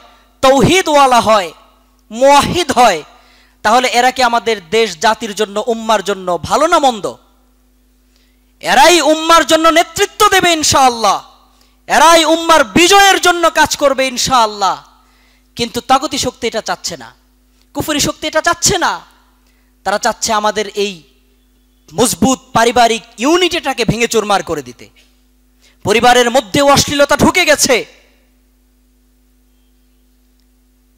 তাওহীদওয়ালা হয়, মুওয়াহিদ হয়, তাহলে এরা কি আমাদের দেশ জাতির জন্য, উম্মার জন্য ভালো না মন্দ? এরাই উম্মার জন্য নেতৃত্ব দেবে ইনশাআল্লাহ, এরাই উম্মার বিজয়ের জন্য কাজ করবে ইনশাআল্লাহ। কিন্তু তাগুতি শক্তি এটা চাচ্ছে না, কুফরি শক্তি এটা চাচ্ছে না। তারা চাচ্ছে আমাদের এই মজবুত পারিবারিক ইউনিটিটাকে ভেঙে চুরমার করে দিতে। পরিবারের মধ্যেও অশ্লীলতা ঢুকে গেছে,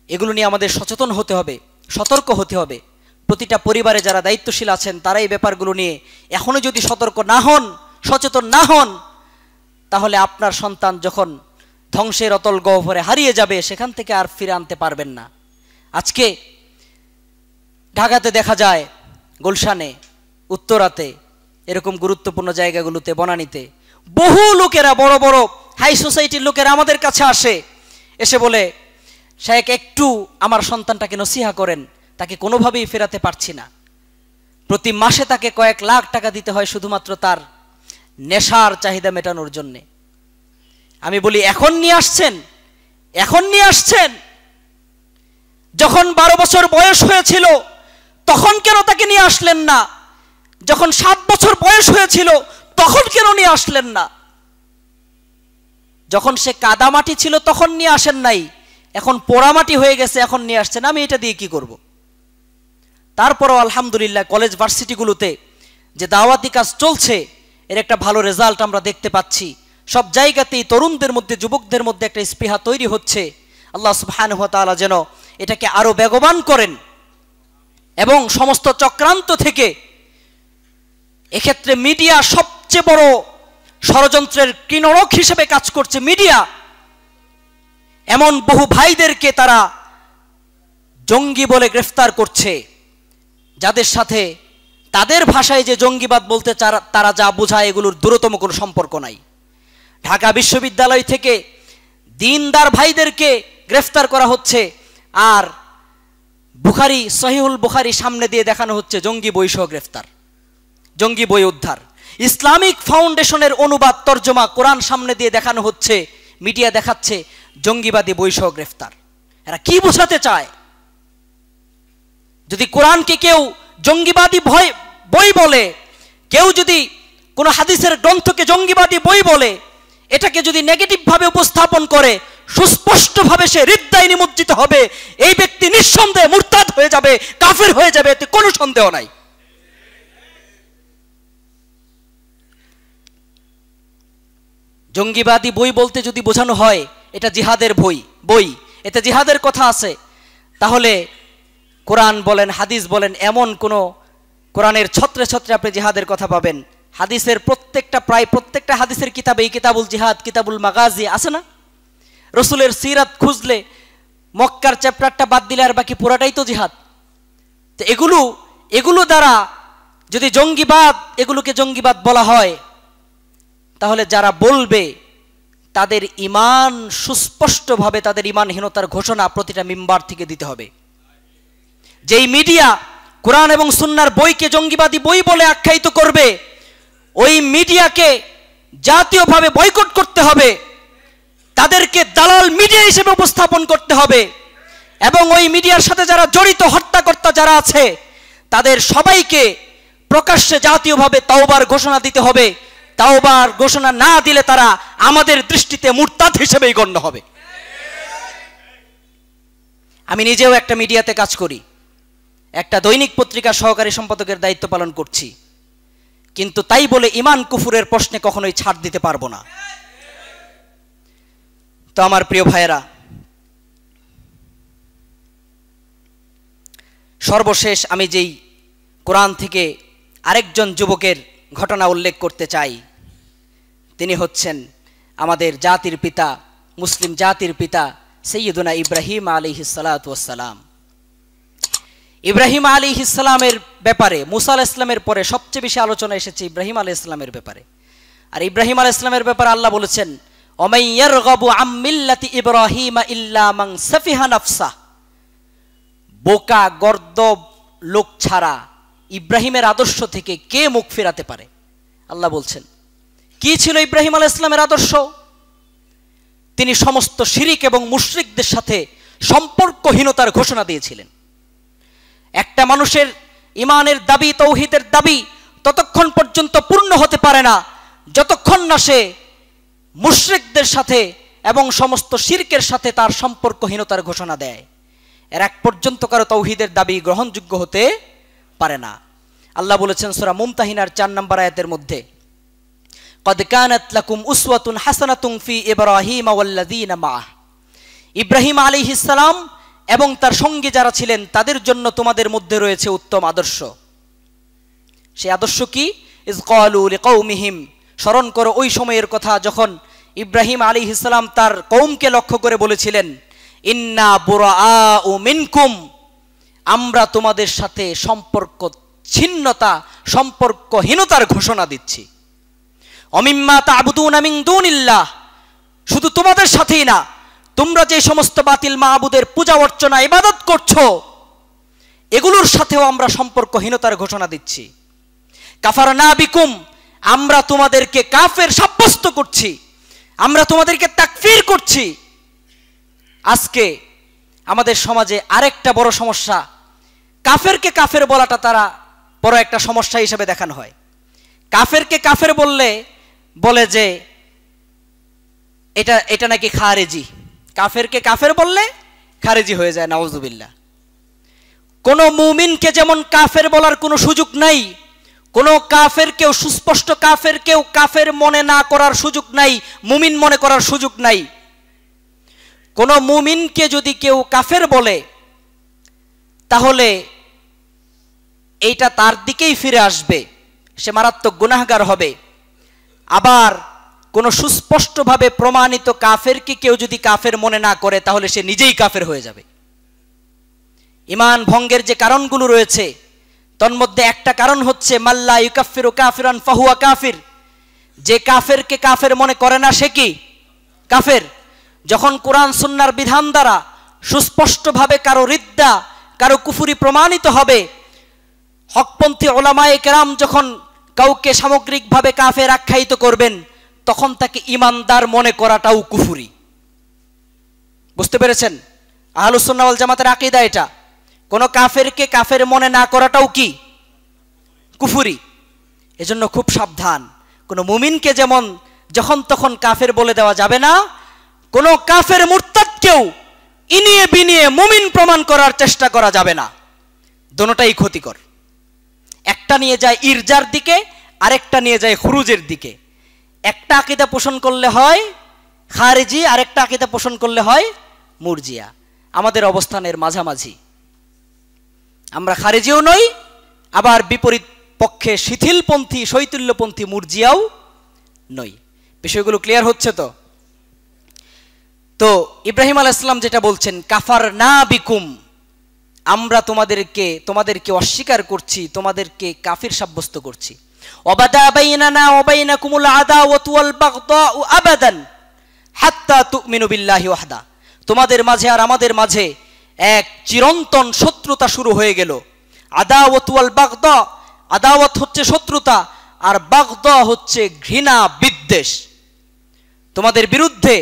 এগুলো নিয়ে আমাদের সচেতন হতে হবে, সতর্ক হতে হবে। প্রতিটা পরিবারে যারা দায়িত্বশীল আছেন তারা এই ব্যাপারগুলো নিয়ে এখনো যদি সতর্ক না হন, সচেতন না হন, তাহলে আপনার সন্তান যখন ধ্বংসের অতল গহ্বরে হারিয়ে যাবে সেখান থেকে আর ফিরে আনতে পারবেন না। আজকে ঢাকাতে দেখা যায় গুলশানে উত্তরাতে, এরকম গুরুত্বপূর্ণ জায়গাগুলোতে, বনানীতে বহু লোকেরা, বড় বড় হাই সোসাইটির লোকেরা আমাদের কাছে আসে, এসে বলে, শায়েখ একটু আমার সন্তানটাকে নসিহা করেন, তাকে কোনোভাবেই ফেরাতে পারছি না, প্রতি মাসে তাকে কয়েক লাখ টাকা দিতে হয় শুধুমাত্র তার নেশার চাহিদা মেটানোর জন্যে। আমি বলি, এখন নিয়ে আসছেন? এখন নিয়ে আসছেন? যখন 12 বছর বয়স হয়েছিল তখন কেন তাকে নিয়ে আসলেন না? যখন 7 বছর বয়স হয়েছিল তখন কেন নিয়ে আসলেন না? যখন সে কাদামাটি ছিল তখন নিয়ে আসেন নাই, এখন পোড়ামাটি হয়ে গেছে এখন নিয়ে আসছেন, আমি এটা দিয়ে কি করব? তারপরও আলহামদুলিল্লাহ কলেজ ভার্সিটিগুলোতে যে দাওয়াতি কাজ চলছে এর একটা ভালো রেজাল্ট আমরা দেখতে পাচ্ছি। সব জায়গাতেই তরুণদের মধ্যে, যুবকদের মধ্যে একটা স্পৃহা তৈরি হচ্ছে। আল্লাহ সুবহানাহু ওয়া তাআলা যেন এটাকে আরো বেগবান করেন এবং সমস্ত চক্রান্ত থেকে, এক্ষেত্রে মিডিয়া সবচেয়ে বড় ষড়যন্ত্রের কিনারক হিসেবে কাজ করছে। মিডিয়া এমন বহু ভাইদেরকে তারা জঙ্গি বলে গ্রেফতার করছে, যাদের সাথে তাদের ভাষায় যে জঙ্গিবাদ বলতে তারা যা বোঝায় এগুলোর দূরতম কোনো সম্পর্ক নাই। ঢাকা বিশ্ববিদ্যালয় থেকে দিনদার ভাইদেরকে গ্রেফতার করা হচ্ছে, আর বুখারী, সহিহুল বুখারী সামনে দিয়ে দেখানো হচ্ছে জঙ্গি বই সহ গ্রেফতার, জঙ্গি বই উদ্ধার। ইসলামিক ফাউন্ডেশনের অনুবাদ তর্জমা কোরআন সামনে দিয়ে দেখানো হচ্ছে, মিডিয়া দেখাচ্ছে জঙ্গিবাদী বই সহ গ্রেফতার। এরা কি বোঝাতে চায়? যদি কোরআনকে কেউ জঙ্গিবাদী বই বলে, কেউ যদি কোনো হাদিসের গ্রন্থকে জঙ্গিবাদী বই বলে, এটাকে যদি নেগেটিভ ভাবে উপস্থাপন করে, সুস্পষ্টভাবে সে রিদ্দায় নিমজ্জিত হবে। এই ব্যক্তি নিঃসন্দেহে মুরতাদ হয়ে যাবে, কাফের হয়ে যাবে, এতে কোনো সন্দেহ নাই। জঙ্গিবাদী বই বলতে যদি বোঝানো হয় এটা জিহাদের বই, এতে জিহাদের কথা আছে, তাহলে কোরআন বলেন, হাদিস বলেন, এমন কোন কোরআনের ছত্রে ছত্রে আপনি জিহাদের কথা পাবেন? হাদিসের প্রায় প্রত্যেকটা হাদিসের কিতাবে কিতাবুল জিহাদ, কিতাবুল মাগাজি আছে না? রসুলের সিরাত খুঁজলে মক্কার চ্যাপ্টারটা বাদ দিলে আর বাকি পুরাটাই তো জিহাদ। তো এগুলো দ্বারা যদি জঙ্গিবাদ, এগুলোকে জঙ্গিবাদ বলা হয়, তাহলে যারা বলবে তাদের ঈমান সুস্পষ্টভাবে, তাদের ঈমানহীনতার ঘোষণা প্রতিটা মিম্বার থেকে দিতে হবে। যেই মিডিয়া কোরআন এবং সুন্নাহর বইকে জঙ্গিবাদী বই বলে আখ্যায়িত করবে, ওই মিডিয়াকে জাতীয়ভাবে বয়কট করতে হবে, তাদেরকে দালাল মিডিয়া হিসেবে উপস্থাপন করতে হবে, এবং ওই মিডিয়ার সাথে যারা জড়িত, হত্যাকর্তা যারা আছে, তাদের সবাইকে প্রকাশ্যে জাতীয়ভাবে তাওবার ঘোষণা দিতে হবে। তাওবার ঘোষণা না দিলে তারা আমাদের দৃষ্টিতে মুরতাদ হিসেবেই গণ্য হবে। আমি নিজেও একটা মিডিয়াতে কাজ করি, একটা দৈনিক পত্রিকা সহকারী সম্পাদকের দায়িত্ব পালন করছি, কিন্তু তাই বলে ঈমান কুফুরের প্রশ্নে কখনোই ছাড় দিতে পারবো না। তো আমার প্রিয় ভাইয়েরা, সর্বশেষ আমি যেই কোরআন থেকে আরেকজন যুবকের ঘটনা উল্লেখ করতে চাই, তিনি হচ্ছেন আমাদের জাতির পিতা, মুসলিম জাতির পিতা সাইয়্যিদুনা ইব্রাহিম আলাইহিস সালাতু ওয়াস সালাম। ইব্রাহিম আলাইহিস সালামের ব্যাপারে মুসা আলাইহিস সালামের পরে সবচেয়ে বেশি আলোচনা এসেছে ইব্রাহিম আলাইহিস সালামের ব্যাপারে। আর ইব্রাহিম আলাইহিস সালামের ব্যাপারে আল্লাহ বলেছেন, ওমাই ইয়ারগাবু আম মিল্লাতি ইব্রাহিম ইল্লা মান সাফিহা নাফসা। বোকা গর্দব লোক ছাড়া ইব্রাহিমের আদর্শ থেকে কে মুখ ফেরাতে পারে? আল্লাহ বলছেন, কি ছিল ইব্রাহিম আলাইহিস সালামের আদর্শ? তিনি সমস্ত শিরিক এবং মুশরিকদের সাথে সম্পর্কহীনতার ঘোষণা দিয়েছিলেন। একটা মানুষের ঈমানের দাবি, তৌহিদের দাবি ততক্ষণ পর্যন্ত পূর্ণ হতে পারে না যতক্ষণ না সে মুশরিকদের সাথে এবং সমস্ত শিরকের সাথে তার সম্পর্কহীনতার ঘোষণা দেয়। এর এক পর্যন্ত কারো তৌহিদের দাবি গ্রহণযোগ্য হতে পারে না। আল্লাহ বলেছেন সূরা মুমতাহিনার 4 নম্বর আয়াতের মধ্যে, কদ কানাত লাকুম উসওয়াতুন হাসানাতুন ফি ইব্রাহিম ওয়াল্লাযীনা মাআহ। ইব্রাহিম আলাইহিস সালাম এবং তার সঙ্গী যারা ছিলেন তাদের জন্য তোমাদের মধ্যে রয়েছে উত্তম আদর্শ। সেই আদর্শ কি? ইয ক্বালু লিকওমিহিম, স্মরণ করো ওই সময়ের কথা যখন ইব্রাহিম আলাইহিস সালাম তার কওমকে লক্ষ্য করে বলেছিলেন, ইন্না বুরাআউ মিনকুম, আমরা তোমাদের সাথে সম্পর্ক ছিন্নতা, সম্পর্কহীনতার ঘোষণা দিচ্ছি। অমিম্মা তা'বুদুনা মিন দুনিল্লাহ, শুধু তোমাদের সাথেই না, তোমরা যে সমস্ত বাতিল মাবুদের পূজা অর্চনা ইবাদত করছো এগুলোর সাথেও আমরা সম্পর্কহীনতার ঘোষণা দিচ্ছি। কাফারনা বিকুম, আমরা তোমাদেরকে কাফের সাব্যস্ত করছি, আমরা তোমাদেরকে তাকফির করছি। আজকে আমাদের সমাজে আরেকটা বড় সমস্যা, কাফেরকে কাফের বলাটা তারা বড় একটা সমস্যা হিসেবে দেখানো হয়। কাফেরকে কাফের বললে বলে যে এটা নাকি খারেজি, কাফেরকে কাফের বললে খারেজি হয়ে যায়, নাউজুবিল্লাহ। কোন মুমিনকে যেমন কাফের বলার কোনো সুযোগ নাই, কোন কাফেরকেও, সুস্পষ্ট কাফেরকেও কাফের মনে না করার সুযোগ নাই, মুমিন মনে করার সুযোগ নাই। কোন মুমিনকে যদি কেউ কাফের বলে তাহলে এইটা তার দিকেই ফিরে আসবে, সে মারাত্মক গুনাহগার হবে। আবার কোন সুস্পষ্টভাবে প্রমাণিত কাফেরকে কেউ যদি কাফের মনে না করে তাহলে সে নিজেই কাফের হয়ে যাবে। ঈমান ভঙ্গের যে কারণগুলো রয়েছে তন্মধ্যে একটা কারণ হচ্ছে মাল্লা ইউকাফিরু কাফিরান ফাহুয়া কাফির, যে কাফেরকে কাফের মনে করে না সে কি কাফের। যখন কোরআন সুন্নাহর বিধান দ্বারা সুস্পষ্টভাবে কারো রিদ্দা, কারো কুফরি প্রমাণিত হবে, হকপন্থী ওলামায়ে কেরাম যখন কাউকে সামগ্রিকভাবে কাফের আখ্যায়িত করবেন তখন তাকে ঈমানদার মনে করাটাও কুফরি। বুঝতে পেরেছেন? আহলুস সুন্নাহ ওয়াল জামাতের আকীদা এটা, কোন কাফেরকে কাফের মনে না করাটাও কি কুফরি। এজন্য খুব সাবধান, কোন মুমিনকে যেমন যখন তখন কাফের বলে দেওয়া যাবে না, কোন কাফের মুরতাদকেও ইনিয়ে বিনিয়ে মুমিন প্রমাণ করার চেষ্টা করা যাবে না। দুটোটাই ক্ষতিকর, একটা নিয়ে যায় ইরজার দিকে, আরেকটা নিয়ে যায় খুরুজের দিকে। একটা আকীদা পোষণ করলে হয় খারিজি, আরেকটা আকীদা পোষণ করলে হয় মুরজিয়া। আমাদের অবস্থানের মাঝামাঝি, আমরা খারিজিও নই, আবার বিপরীত পক্ষে শিথিলপন্থী শৈথিল্যপন্থী মুরজিয়াও নই। বিষয়গুলো ক্লিয়ার হচ্ছে তো? তো ইব্রাহিম আলাইহিস সালাম যেটা বলছেন, কাফারনা বিকুম, আমরা তোমাদেরকে অস্বীকার করছি, তোমাদেরকে কাফির সাব্যস্ত করছি। ওয়াবাদা বাইনানা ওয়া বাইনাকুমুল আদাওয়াতু ওয়াল বাগদাউ আবাদান হাত্তা তুমিনু বিল্লাহি ওয়াহদা, তোমাদের মাঝে আর আমাদের মাঝে এক চিরন্তন শত্রুতা শুরু হয়ে গেল। আদাওয়াতু ওয়াল বাগদা, আদাওয়াত হচ্ছে শত্রুতা, আর বাগদা হচ্ছে ঘৃণা, বিদ্বেষ। তোমাদের বিরুদ্ধে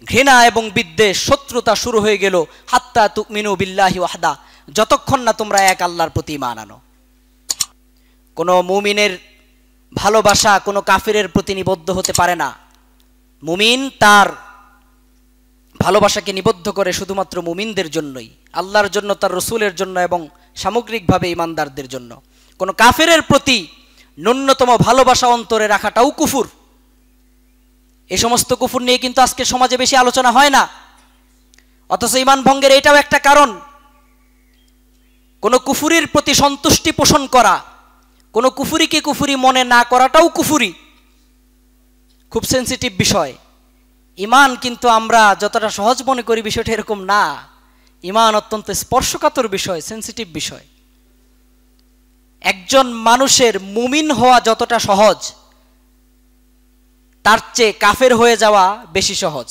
ঘৃণা এবং বিদ্বেষ, শত্রুতা শুরু হয়ে গেল। হাত্তা তুমিনু বিল্লাহি ওয়াহদা, যতক্ষণ না তোমরা এক আল্লাহর প্রতি ঈমান আনো। কোন মুমিনের ভালোবাসা কোন কাফিরের প্রতি নিবদ্ধ হতে পারে না। মুমিন তার ভালোবাসাকে নিবদ্ধ করে শুধুমাত্র মুমিনদের জন্যই, আল্লাহর জন্য, তার রসুলের জন্য এবং সামগ্রিকভাবে ঈমানদারদের জন্য। কোন কাফিরের প্রতি ন্যূনতম ভালোবাসা অন্তরে রাখাটাও কুফুর। এই সমস্ত কুফুর নিয়ে কিন্তু আজকে সমাজে বেশি আলোচনা হয় না, অথচ ঈমান ভঙ্গের এটাও একটা কারণ। কোন কুফুরির প্রতি সন্তুষ্টি পোষণ করা, কোন কুফুরিকে কুফুরি মনে না করাটাও কুফুরি। খুব সেন্সিটিভ বিষয়। ঈমান কিন্তু আমরা যতটা সহজ মনে করি বিষয়টা এরকম না। ঈমান অত্যন্ত স্পর্শকাতর বিষয়, সেন্সিটিভ বিষয়। একজন মানুষের মুমিন হওয়া যতটা সহজ, তার চেয়ে কাফের হয়ে যাওয়া বেশি সহজ।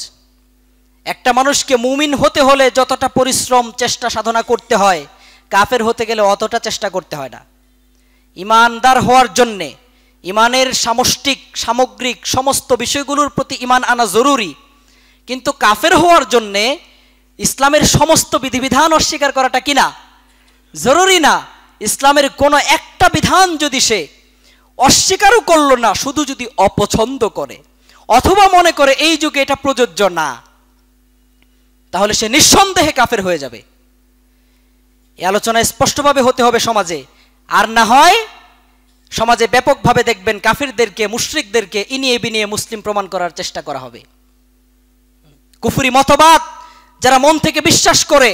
একটা মানুষকে মুমিন হতে হলে যতটা পরিশ্রম, চেষ্টা, সাধনা করতে হয়, কাফের হতে গেলে অতটা চেষ্টা করতে হয় না। ঈমানদার হওয়ার জন্যে ঈমানের সামগ্রিক সমস্ত বিষয়গুলোর প্রতি ঈমান আনা জরুরি, কিন্তু কাফের হওয়ার জন্যে ইসলামের সমস্ত বিধিবিধান অস্বীকার করাটা কিনা জরুরি না। ইসলামের কোনো একটা বিধান যদি সে অস্বীকারও করলো না, শুধু যদি অপছন্দ করে অথবা মনে করে এই যুগে এটা প্রযোজ্য না, তাহলে সে নিঃসন্দেহে কাফের হয়ে যাবে। এই আলোচনা স্পষ্টভাবে হতে হবে সমাজে, আর না হয় সমাজে ব্যাপকভাবে দেখবেন কাফিরদেরকে, মুশরিকদেরকে ইনিয়ে বিনিয়ে মুসলিম প্রমাণ করার চেষ্টা করা হবে। কুফরি মতবাদ যারা মন থেকে বিশ্বাস করে,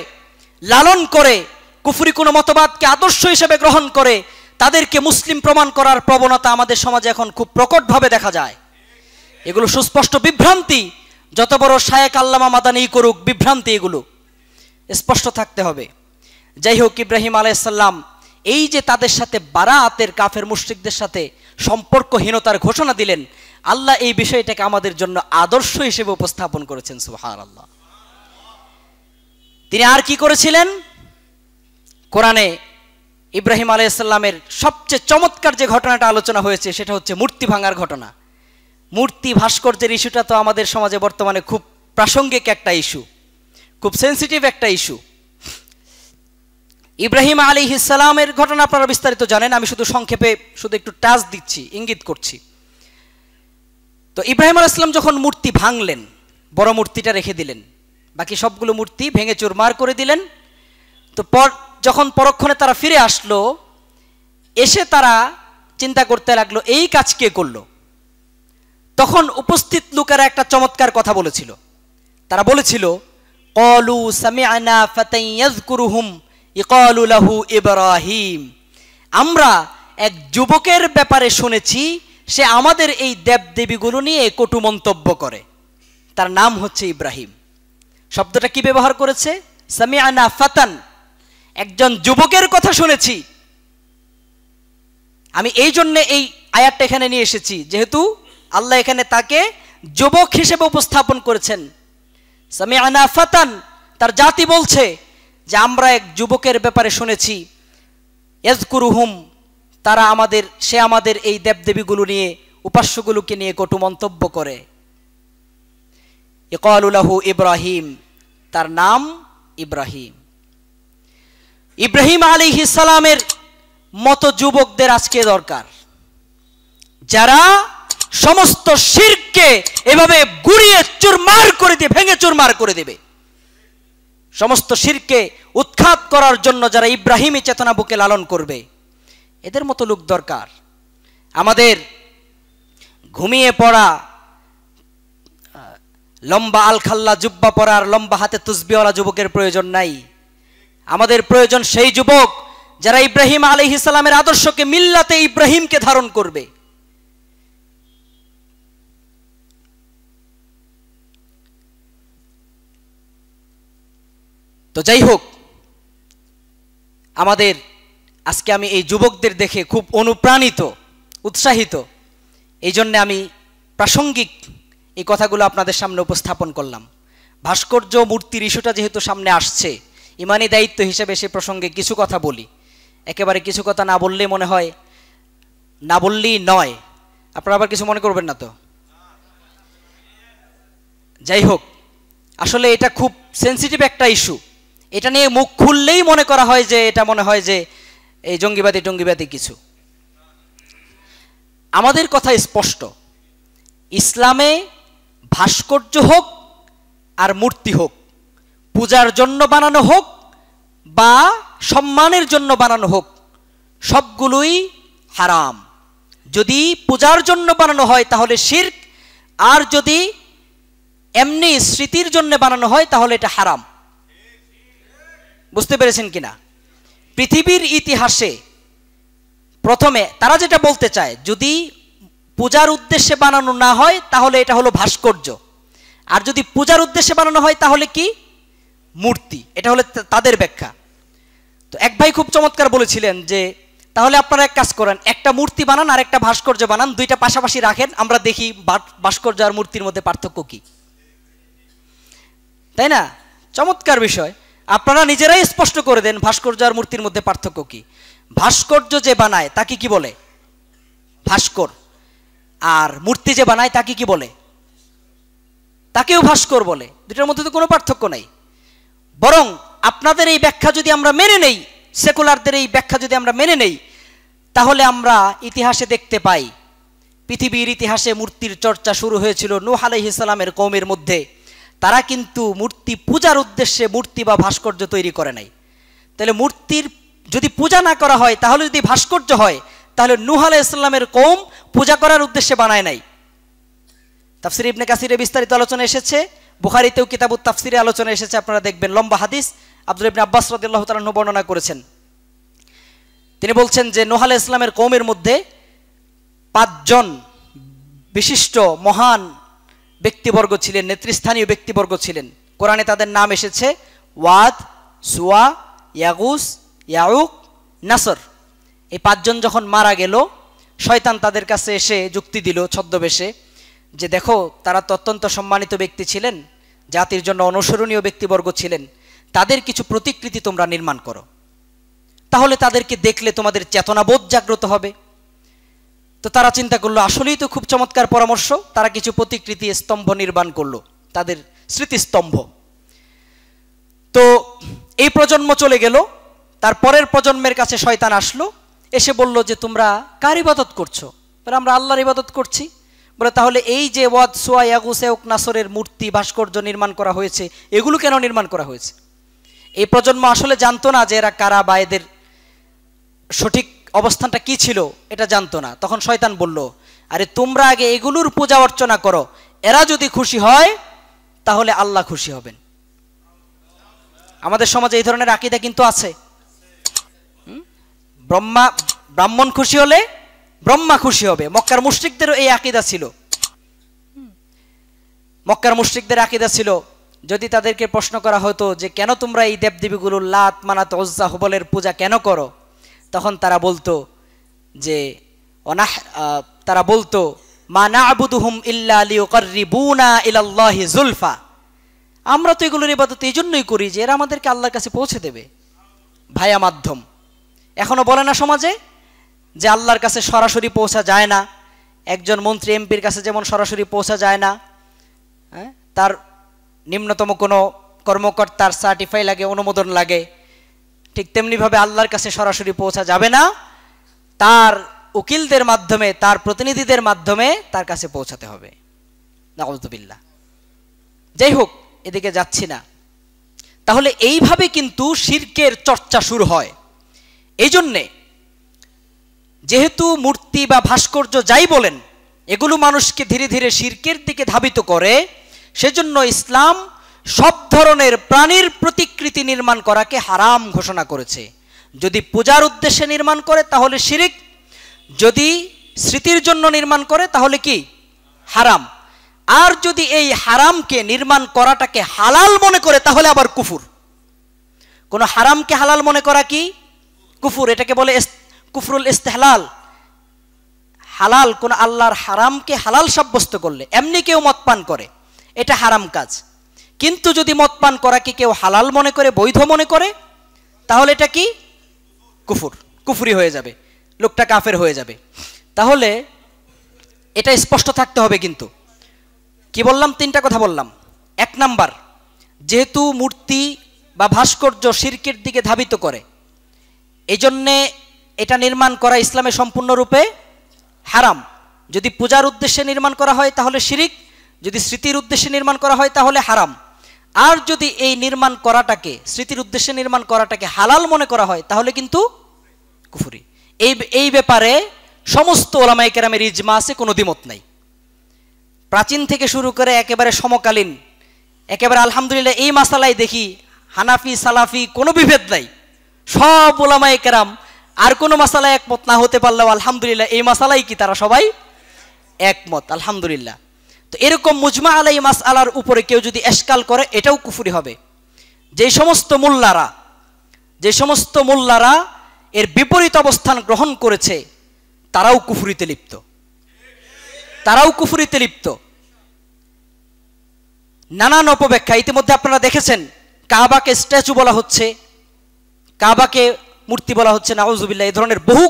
লালন করে, কুফরি কোনো মতবাদকে আদর্শ হিসেবে গ্রহণ করে, তাদেরকে মুসলিম প্রমাণ করার প্রবণতা আমাদের সমাজে এখন খুব প্রকটভাবে দেখা যায়। এগুলো সুস্পষ্ট বিভ্রান্তি, যত বড় শায়েখ আল্লামা মাদানী করুক, বিভ্রান্তি এগুলো স্পষ্ট থাকতে হবে। যাই হোক, ইব্রাহিম আলাইহিস সালাম এই যে তাদের সাথে বারাতের কাফের মুশরিকদের সাথে সম্পর্কহীনতার ঘোষণা দিলেন, আল্লাহ এই বিষয়টাকে আমাদের জন্য আদর্শ হিসেবে উপস্থাপন করেছেন। সুবহানাল্লাহ। তিনি আর কি করেছিলেন? কোরআনে ইব্রাহিম আলাইহিস সালামের সবচেয়ে চমৎকার যে ঘটনাটা আলোচনা হয়েছে সেটা হচ্ছে মূর্তি ভাঙার ঘটনা। মূর্তি ভাস্কর্যের ইস্যুটা তো আমাদের সমাজে বর্তমানে খুব প্রাসঙ্গিক একটা ইস্যু, খুব সেন্সিটিভ একটা ইস্যু। ইব্রাহিম আলাইহিস সালামের ঘটনা আপনারা বিস্তারিত জানেন, আমি শুধু সংক্ষেপে শুধু একটু টাচ দিচ্ছি, ইঙ্গিত করছি। তো ইব্রাহিম আলাইহিস সালাম যখন মূর্তি ভাঙলেন, বড় মূর্তিটা রেখে দিলেন, বাকি সবগুলো মূর্তি ভেঙে চুরমার করে দিলেন। তো যখন পরক্ষণে তারা ফিরে আসলো, এসে তারা চিন্তা করতে লাগলো এই কাজ কে করলো। তখন উপস্থিত লোকেরা একটা চমৎকার কথা বলেছিল। তারা বলেছিল, ক্বালু সামি'না ফাতান ইয়াযকুরুহুম ইকালু লাহু ইব্রাহিম, আমরা এক যুবকের ব্যাপারে শুনেছি, সে আমাদের এই দেবদেবীগুলো নিয়ে কটু মন্তব্য করে, তার নাম হচ্ছে ইব্রাহিম। শব্দটা কি ব্যবহার করেছে? সামি'না ফাতান, একজন যুবকের কথা শুনেছি। আমি এই জন্য এই আয়াতটা এখানে নিয়ে এসেছি, যেহেতু আল্লাহ এখানে তাকে যুবক হিসেবে উপস্থাপন করেছেন। সামি'না ফাতান, তার জাতি বলছে যে আমরা এক যুবকের ব্যাপারে শুনেছি, ইয়াযকুরুহুম, সে আমাদের এই দেবদেবীগুলো নিয়ে, উপাস্যগুলোকে নিয়ে কটু মন্তব্য করে। ইকালু লাহু ইব্রাহিম, তার নাম ইব্রাহিম। ইব্রাহিম আলাইহিস সালামের মতো যুবকদের আজকে দরকার, যারা সমস্ত শিরককে এভাবে গুড়িয়ে চুরমার করে দিয়ে, ভেঙে চুরমার করে দেবে। সমস্ত শিরককে উৎখাত করার জন্য যারা ইব্রাহিমী চেতনা বুকে লালন করবে, এদের মতো লোক দরকার। আমাদের ঘুমিয়ে পড়া, লম্বা আলখাল্লা জুব্বা পরার, লম্বা হাতে তুসবিওয়ালা যুবকের প্রয়োজন নাই। আমাদের প্রয়োজন সেই যুবক যারা ইব্রাহিম আলাইহিস সালামের আদর্শকে, মিল্লাতে ইব্রাহিমকে ধারণ করবে। তো যাই হোক, আমাদের আজকে আমি এই যুবকদের দেখে খুব অনুপ্রাণিত, উৎসাহিত। এই জন্য আমি প্রাসঙ্গিক এই কথাগুলো আপনাদের সামনে উপস্থাপন করলাম। ভাস্কর্য মূর্তির ইস্যুটা যেহেতু সামনে আসছে, ইমানি দায়িত্ব হিসেবে সে প্রসঙ্গে কিছু কথা বলি। একেবারে কিছু কথা না বললে মনে হয় না বললেই নয়, আপনারা আবার কিছু মনে করবেন না তো। যাই হোক, আসলে এটা খুব সেন্সিটিভ একটা ইস্যু। এটা নিয়ে মুখ খুললেই মনে করা হয় যে এটা মনে হয় যে এই জঙ্গিবাদী কিছু। আমাদের কথা স্পষ্ট, ইসলামে ভাস্কর্য হোক আর মূর্তি হোক, পূজার জন্য বানানো হোক বা সম্মানের জন্য বানানো হোক, সবগুলোই হারাম। যদি পূজার জন্য বানানো হয় তাহলে শিরক, আর যদি এমনি স্মৃতির জন্য বানানো হয় তাহলে এটা হারাম। বুঝতে পেরেছেন কিনা? পৃথিবীর ইতিহাসে প্রথমে তারা যেটা বলতে চায়, যদি পূজার উদ্দেশ্যে বানানো না হয় তাহলে এটা হলো ভাস্কর্য, আর যদি পূজার উদ্দেশ্যে বানানো হয় তাহলে কি? মূর্তি। এটা হলো তাদের ব্যাখ্যা। তো এক ভাই খুব চমৎকার বলেছিলেন যে তাহলে আপনারা এক কাজ করেন, একটা মূর্তি বানান আর একটা ভাস্কর্য বানান, দুইটা পাশাপাশি রাখেন, আমরা দেখি ভাস্কর্য আর মূর্তির মধ্যে পার্থক্য কি। তাই না? চমৎকার বিষয়। আপনারা নিজেরাই স্পষ্ট করে দেন ভাস্কর্য আর মূর্তির মধ্যে পার্থক্য কি। ভাস্কর্য যে বানায় তাকে কি বলে? ভাস্কর। আর মূর্তি যে বানায় তাকে কি বলে? তাকেও ভাস্কর বলে। দুটোর মধ্যে তো কোনো পার্থক্য নাই। বরং আপনাদের এই ব্যাখ্যা যদি আমরা মেনে নেই, সেকুলারদের এই ব্যাখ্যা যদি আমরা মেনে নেই, তাহলে আমরা ইতিহাসে দেখতে পাই, পৃথিবীর ইতিহাসে মূর্তির চর্চা শুরু হয়েছিল নূহ আলাইহিস সালামের কওমের মধ্যে। তারা কিন্তু মূর্তি পূজার উদ্দেশ্যে মূর্তি বা ভাস্কর্য তৈরি করে নাই। তাহলে মূর্তির যদি পূজা না করা হয়, তাহলে যদি ভাস্কর্য হয়, তাহলে নূহ আলাইহিস সালামের কওম পূজা করার উদ্দেশ্যে বানায় নাই। তাফসীর ইবনে কাসিরে বিস্তারিত আলোচনা এসেছে, বুখারীতেও কিতাবুত তাফসীরে আলোচনা এসেছে, আপনারা দেখবেন লম্বা হাদিস আব্দুল্লাহ ইবনে আব্বাস রাদিয়াল্লাহু তাআলা আনহু বর্ণনা করেছেন। তিনি বলছেন যে নূহ আলাইহিস সালামের কওমের মধ্যে 5 জন বিশিষ্ট মহান ব্যক্তিবর্গ ছিলেন, নেতৃস্থানীয় ব্যক্তিবর্গ ছিলেন। কোরআনে তাদের নাম এসেছে ওয়াদ, সুয়া, ইয়াগুস, ইয়াউক, নাসর, এই 5 জন যখন মারা গেল, শয়তান তাদের কাছে এসে যুক্তি দিল ছদ্মবেশে যে দেখো তারা তো অত্যন্ত সম্মানিত ব্যক্তি ছিলেন, জাতির জন্য অনুসরণীয় ব্যক্তিবর্গ ছিলেন, তাদের কিছু প্রতিকৃতি তোমরা নির্মাণ করো, তাহলে তাদেরকে দেখলে তোমাদের চেতনাবোধ জাগ্রত হবে। তো তারা চিন্তা করলো আসলেই তো খুব চমৎকার পরামর্শ, তারা কিছু প্রতিকৃতি স্তম্ভ নির্মাণ করলো, তাদের স্মৃতিস্তম্ভ। তো এই প্রজন্ম চলে গেল, তার পরের প্রজন্মের কাছে শয়তান আসলো, এসে বলল যে তোমরা কার ইবাদত করছো? বলে আমরা আল্লাহর ইবাদত করছি। বলে তাহলে এই যে ওয়াদ, সুয়া, ইয়াগুস, ইয়াউক, নাসরের মূর্তি ভাস্কর্য নির্মাণ করা হয়েছে, এগুলো কেন নির্মাণ করা হয়েছে? এই প্রজন্ম আসলে জানতো না যে এরা কারা বা এদের সঠিক অবস্থানটা কি ছিল, এটা জানতো না। তখন শয়তান বলল, আরে তোমরা আগে এগুলোর পূজা অর্চনা করো, এরা যদি খুশি হয় তাহলে আল্লাহ খুশি হবেন। আমাদের সমাজে এই ধরনের আকীদা কিন্তু আছে। ব্রাহ্মণ খুশি হলে ব্রহ্মা খুশি হবে। মক্কার মুশরিকদেরও এই আকীদা ছিল। মক্কার মুশরিকদের আকীদা ছিল, যদি তাদেরকে প্রশ্ন করা হতো যে কেন তোমরা এই দেবদেবীগুলোর লাত, মানাত, উজ্জা, হুবলের পূজা কেন করো, তখন তারা বলতো যে মা না'বুদুহুম ইল্লা লিয়ুকাররিবুনা ইলাল্লাহি যুলফা, আমরা তো এগুলোর ইবাদত এই জন্যই করি যে এরা আমাদেরকে আল্লাহর কাছে পৌঁছে দেবে ভায়া মাধ্যম। এখনো বলে না সমাজে যে আল্লাহর কাছে সরাসরি পৌঁছা যায় না, একজন মন্ত্রী এমপির কাছে যেমন সরাসরি পৌঁছা যায় না, হ্যাঁ, তার নিম্নতম কোনো কর্মকর্তার সার্টিফাই লাগে, অনুমোদন লাগে, ঠিক তেমনিভাবে আল্লাহর কাছে সরাসরি পৌঁছা যাবে না, তার উকিলদের মাধ্যমে, তার প্রতিনিধিদের মাধ্যমে তার কাছে পৌঁছাতে হবে। নাউযুবিল্লাহ। যাই হোক, এদিকে যাচ্ছি না। তাহলে এইভাবে কিন্তু শিরকের চর্চা শুরু হয়। এই জন্যে যেহেতু মূর্তি বা ভাস্কর্য যাই বলেন এগুলো মানুষকে ধীরে ধীরে শিরকের দিকে ধাবিত করে, সেজন্য ইসলাম সব ধরনের প্রাণীর প্রতিকৃতি নির্মাণ করাকে হারাম ঘোষণা করেছে। যদি পূজার উদ্দেশ্যে নির্মাণ করে তাহলে শিরক, যদি স্মৃতির জন্য নির্মাণ করে তাহলে কি হারাম। আর যদি এই হারামকে নির্মাণ করাটাকে হালাল মনে করে তাহলে আবার কুফুর। কোন হারামকে হালাল মনে করা কি কুফুর, এটাকে বলে কুফরুল ইস্তেহলাল। হালাল, কোন আল্লাহর হারামকে হালাল সাব্যস্ত করলে, এমনি কেউ মদ পান করে এটা হারাম কাজ, কিন্তু যদি মদ পান করাকে কেউ হালাল মনে করে, বৈধ মনে করে, তাহলে এটা কি কুফুর, কুফরি হয়ে যাবে, লোকটা কাফের হয়ে যাবে। তাহলে এটা স্পষ্ট থাকতে হবে। কিন্তু কি বললাম, 3টা কথা বললাম। 1 নাম্বার, যেহেতু মূর্তি বা ভাস্কর্য শিরকের দিকে ধাবিত করে, এই জন্যে এটা নির্মাণ করা ইসলামে সম্পূর্ণরূপে হারাম। যদি পূজার উদ্দেশ্যে নির্মাণ করা হয় তাহলে শিরিক, যদি স্মৃতির উদ্দেশ্যে নির্মাণ করা হয় তাহলে হারাম। আর যদি এই নির্মাণ করাটাকে, স্মৃতির উদ্দেশ্যে নির্মাণ করাটাকে হালাল মনে করা হয় তাহলে কিন্তু কুফরি। এই ব্যাপারে সমস্ত ওলামায়ে কেরামের ইজমা আছে, কোনো দ্বিমত নাই। প্রাচীন থেকে শুরু করে একেবারে সমকালীন, একেবারে আলহামদুলিল্লাহ এই মাসালাই দেখি হানাফি সালাফি কোনো বিভেদ নাই, সব ওলামায়ে কেরাম আর কোনো মাসালায় একমত না হতে পারলেও আলহামদুলিল্লাহ এই মাসালাই কি তারা সবাই একমত, আলহামদুলিল্লাহ। তো এরকম মুজমা আলাই মাসআলার উপরে কেউ যদি এশকাল করে এটাও কুফরি হবে। যে সমস্ত মোল্লারা এর বিপরীত অবস্থান গ্রহণ করেছে তারাও কুফরিতে লিপ্ত, নানান অপব্যাখ্যা। ইতিমধ্যে আপনারা দেখেছেন কাবাকে স্ট্যাচু বলা হচ্ছে, কাবাকে মূর্তি বলা হচ্ছে, নাউযুবিল্লাহ। এই ধরনের বহু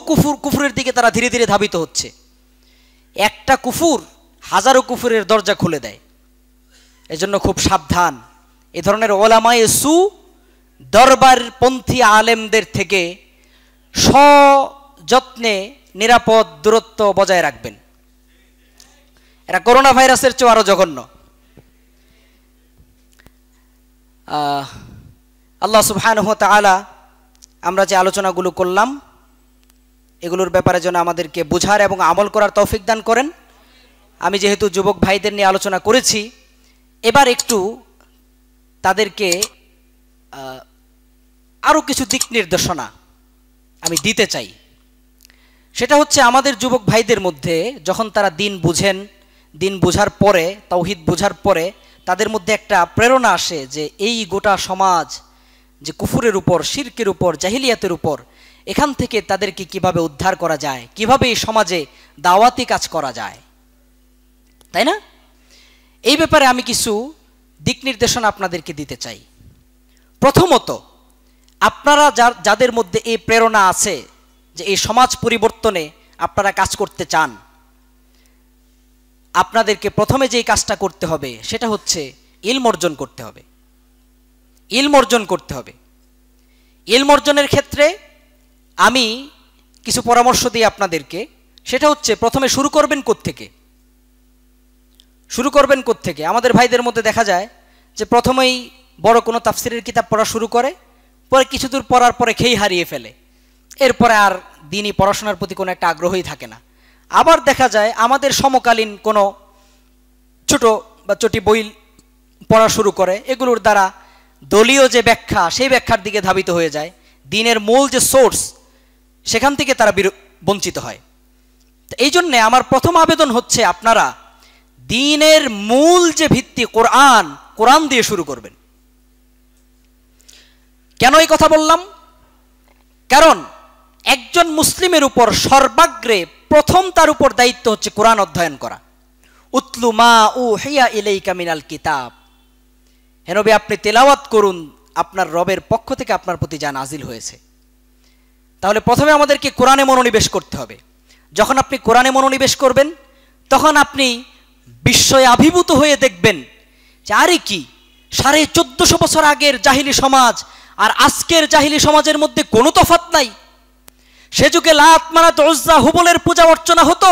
কুফুরের দিকে তারা ধীরে ধীরে ধাবিত হচ্ছে। একটা কুফুর হাজারো কুফুরের দরজা খুলে দেয়। এজন্য খুব সাবধান। এ ধরনের ওলামায়ে সু দরবারপন্থী আলেমদের থেকে সযত্নে নিরাপদ দূরত্ব বজায় রাখবেন। এরা করোনা ভাইরাসের চেয়ে আরো জঘন্য। আল্লাহ সুবহানাহু ওয়া তাআলা আমরা যে আলোচনাগুলো করলাম এগুলোর ব্যাপারে যেন আমাদেরকে বোঝার এবং আমল করার তৌফিক দান করেন। আমি যেহেতু যুবক ভাইদের নিয়ে আলোচনা করেছি, এবার একটু তাদেরকে আরও কিছু দিক নির্দেশনা আমি দিতে চাই। সেটা হচ্ছে আমাদের যুবক ভাইদের মধ্যে যখন তারা দিন বুঝেন, দিন বোঝার পরে, তাওহীদ বোঝার পরে তাদের মধ্যে একটা প্রেরণা আসে যে এই গোটা সমাজ যে কুফুরের উপর, শিরকের উপর, জাহিলিয়াতের উপর, এখান থেকে তাদেরকে কিভাবে উদ্ধার করা যায়, কিভাবে এই সমাজে দাওয়াতি কাজ করা যায়, তাই না? এই ব্যাপারে আমি কিছু দিক নির্দেশনা আপনাদেরকে দিতে চাই। প্রথমত, আপনারা যাদের মধ্যে এই প্রেরণা আছে যে এই সমাজ পরিবর্তনে আপনারা কাজ করতে চান, আপনাদেরকে প্রথমে যেই কাজটা করতে হবে সেটা হচ্ছে ইলম অর্জন করতে হবে। ইলম অর্জন করতে হবে। ইলম অর্জনের ক্ষেত্রে আমি কিছু পরামর্শ দিই আপনাদেরকে। সেটা হচ্ছে প্রথমে শুরু করবেন কোত্থেকে? শুরু করবেন কোত্থেকে? আমাদের ভাইদের মধ্যে দেখা যায় যে প্রথমেই বড় কোনো তাফসিরের কিতাব পড়া শুরু করে, পরে কিছু দূর পড়ার পরে খেই হারিয়ে ফেলে, এরপরে আর দিনই পড়াশোনার প্রতি কোনো একটা আগ্রহই থাকে না। আবার দেখা যায় আমাদের সমকালীন কোনো ছোট বা ছোটি বই পড়া শুরু করে, এগুলোর দ্বারা দলীয় যে ব্যাখ্যা সেই ব্যাখ্যার দিকে ধাবিত হয়ে যায়, দিনের মূল যে সোর্স সেখান থেকে তারা বঞ্চিত হয়। তো এই জন্যে আমার প্রথম আবেদন হচ্ছে আপনারা দিনের মূল যে ভিত্তি কোরআন, কোরআন দিয়ে শুরু করবেন। কেন এই কথা বললাম? কারণ একজন মুসলিমের উপর সর্বাগ্রে প্রথম তার উপর দায়িত্ব হচ্ছে কোরআন অধ্যয়ন করা। উতলু মা উহিয়া ইলাইকা মিনাল কিতাব, হে নবী আপনি তেলাওয়াত করুন আপনার রবের পক্ষ থেকে আপনার প্রতি যা নাজিল হয়েছে। তাহলে প্রথমে আমাদেরকে কোরআনে মনোনিবেশ করতে হবে। যখন আপনি কোরআনে মনোনিবেশ করবেন তখন আপনি বিস্ময়ে আবির্ভূত হয়ে দেখবেন যে আরে কি 1450 বছর আগের জাহিলি সমাজ আর আজকের জাহিলি সমাজের মধ্যে কোনো তফাৎ নাই। সে যুগে লাত মানাত উজ্জা হুবলের পূজা অর্চনা হতো,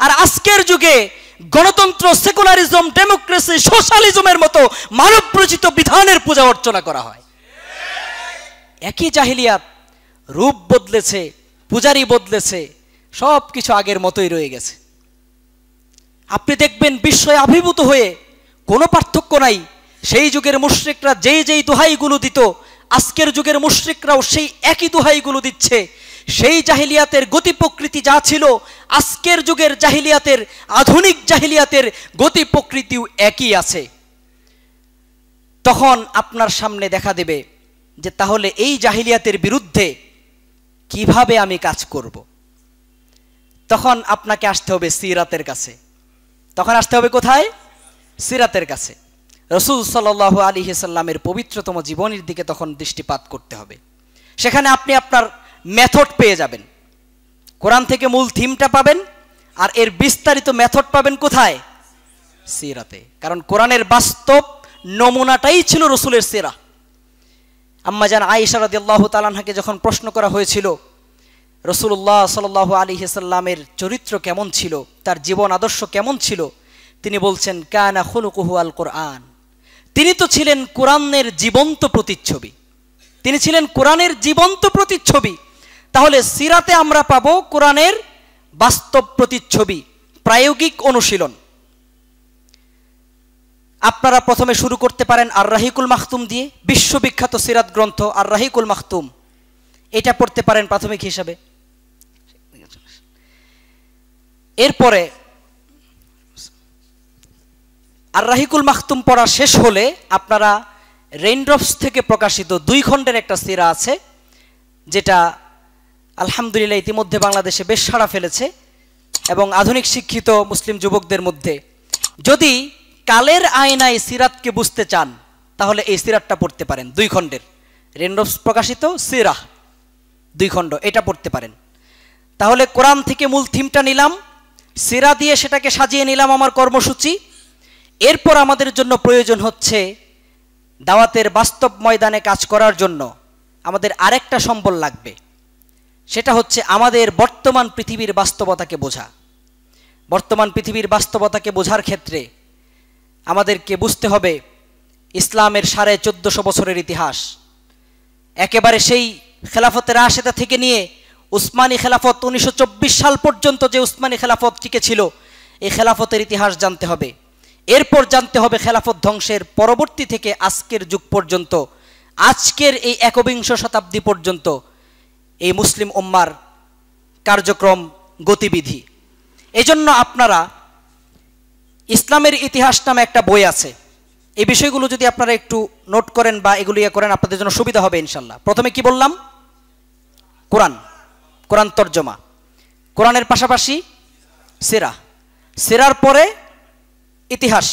আর আজকের যুগে গণতন্ত্র, সেকুলারিজম, ডেমোক্রেসি, সোশ্যালিজমের মতো মানব রচিত বিধানের পূজা অর্চনা করা হয়। একই জাহিলিয়াত, রূপ বদলেছে, পূজারি বদলেছে, সব কিছু আগের মতোই রয়ে গেছে। আপনি দেখবেন বিস্ময়ে আবির্ভূত হয়ে কোনো পার্থক্য নাই। সেই যুগের মুশরিকরা যেই যেই দোহাইগুলো দিত, আজকের যুগের মুশরিকরাও সেই একই দোহাইগুলো দিচ্ছে। সেই জাহিলিয়াতের গতি প্রকৃতি যা ছিল, আজকের যুগের জাহিলিয়াতের, আধুনিক জাহিলিয়াতের গতি প্রকৃতিও একই আছে। তখন আপনার সামনে দেখা দেবে যে তাহলে এই জাহিলিয়াতের বিরুদ্ধে কিভাবে আমি কাজ করব। তখন আপনাকে আসতে হবে সিরাতের কাছে। তখন আসতে হবে কোথায়? সিরাতের কাছে। রাসূল সাল্লাল্লাহু আলাইহি সাল্লামের পবিত্রতম জীবনের দিকে তখন দৃষ্টিপাত করতে হবে। সেখানে আপনি আপনার মেথড পেয়ে যাবেন। কোরআন থেকে মূল থিমটা পাবেন, আর এর বিস্তারিত মেথড পাবেন কোথায়? সিরাতে। কারণ কোরআনের বাস্তব নমুনাটাই ছিল রাসূলের সিরা। আম্মা জান আয়েশা রাদিয়াল্লাহু তাআলা আনহাকে যখন প্রশ্ন করা হয়েছিল রাসূলুল্লাহ সাল্লাল্লাহু আলাইহি সাল্লামের চরিত্র কেমন ছিল, তার জীবন আদর্শ কেমন ছিল, তিনি বলছেন কানা খুলুকুহু আল কোরআন। তিনি তো ছিলেন কোরআনের জীবন্ত প্রতিচ্ছবি। তিনি ছিলেন কোরআনের জীবন্ত প্রতিচ্ছবি। তাহলে সিরাতে আমরা পাবো কোরআনের বাস্তব প্রতিচ্ছবি, প্রায়োগিক অনুশীলন। আপনারা প্রথমে শুরু করতে পারেন আর রাহিকুল মাখতুম দিয়ে, বিশ্ববিখ্যাত সিরাত গ্রন্থ আর রাহিকুল মাখতুম, এটা পড়তে পারেন প্রাথমিক হিসাবে। এরপরে আর রাহিকুল মাখতুম পড়া শেষ হলে আপনারা রেইনড্রপস থেকে প্রকাশিত 2 খণ্ডের একটা সিরা আছে, যেটা আলহামদুলিল্লাহ ইতিমধ্যে বাংলাদেশে বেশ সাড়া ফেলেছে এবং আধুনিক শিক্ষিত মুসলিম যুবকদের মধ্যে। যদি কালের আয়নায় সিরাতকে বুঝতে চান তাহলে এই সিরাতটা পড়তে পারেন। 2 খণ্ডের রেইনড্রপস প্রকাশিত সিরা 2 খণ্ড, এটা পড়তে পারেন। তাহলে কোরআন থেকে মূল থিমটা নিলাম, সিরা দিয়ে সেটাকে সাজিয়ে নিলাম আমার কর্মসূচি। এরপর আমাদের জন্য প্রয়োজন হচ্ছে দাওয়াতের বাস্তব ময়দানে কাজ করার জন্য আমাদের আরেকটা সম্বল লাগবে। সেটা হচ্ছে আমাদের বর্তমান পৃথিবীর বাস্তবতাকে বোঝা। বর্তমান পৃথিবীর বাস্তবতাকে বোঝার ক্ষেত্রে আমাদেরকে বুঝতে হবে ইসলামের 1450 বছরের ইতিহাস। একেবারে সেই খেলাফতের রাশেদা থেকে নিয়ে উসমানী খেলাফত 1924 সাল পর্যন্ত যে উসমানী খেলাফত টিকে ছিল, এই খেলাফতের ইতিহাস জানতে হবে। এরপর জানতে হবে খেলাফত ধ্বংসের পরবর্তী থেকে আজকের যুগ পর্যন্ত, আজকের এই 21 শতাব্দী পর্যন্ত এই মুসলিম উম্মার কার্যক্রম, গতিবিধি। এজন্য আপনারা ইসলামের ইতিহাস নামে একটা বই আছে, এই বিষয়গুলো যদি আপনারা একটু নোট করেন বা এগুলো করেন আপনাদের জন্য সুবিধা হবে ইনশাল্লাহ। প্রথমে কি বললাম? কোরআন। কোরআন তর্জমা, কোরআনের পাশাপাশি সিরা, সিরার পরে ইতিহাস।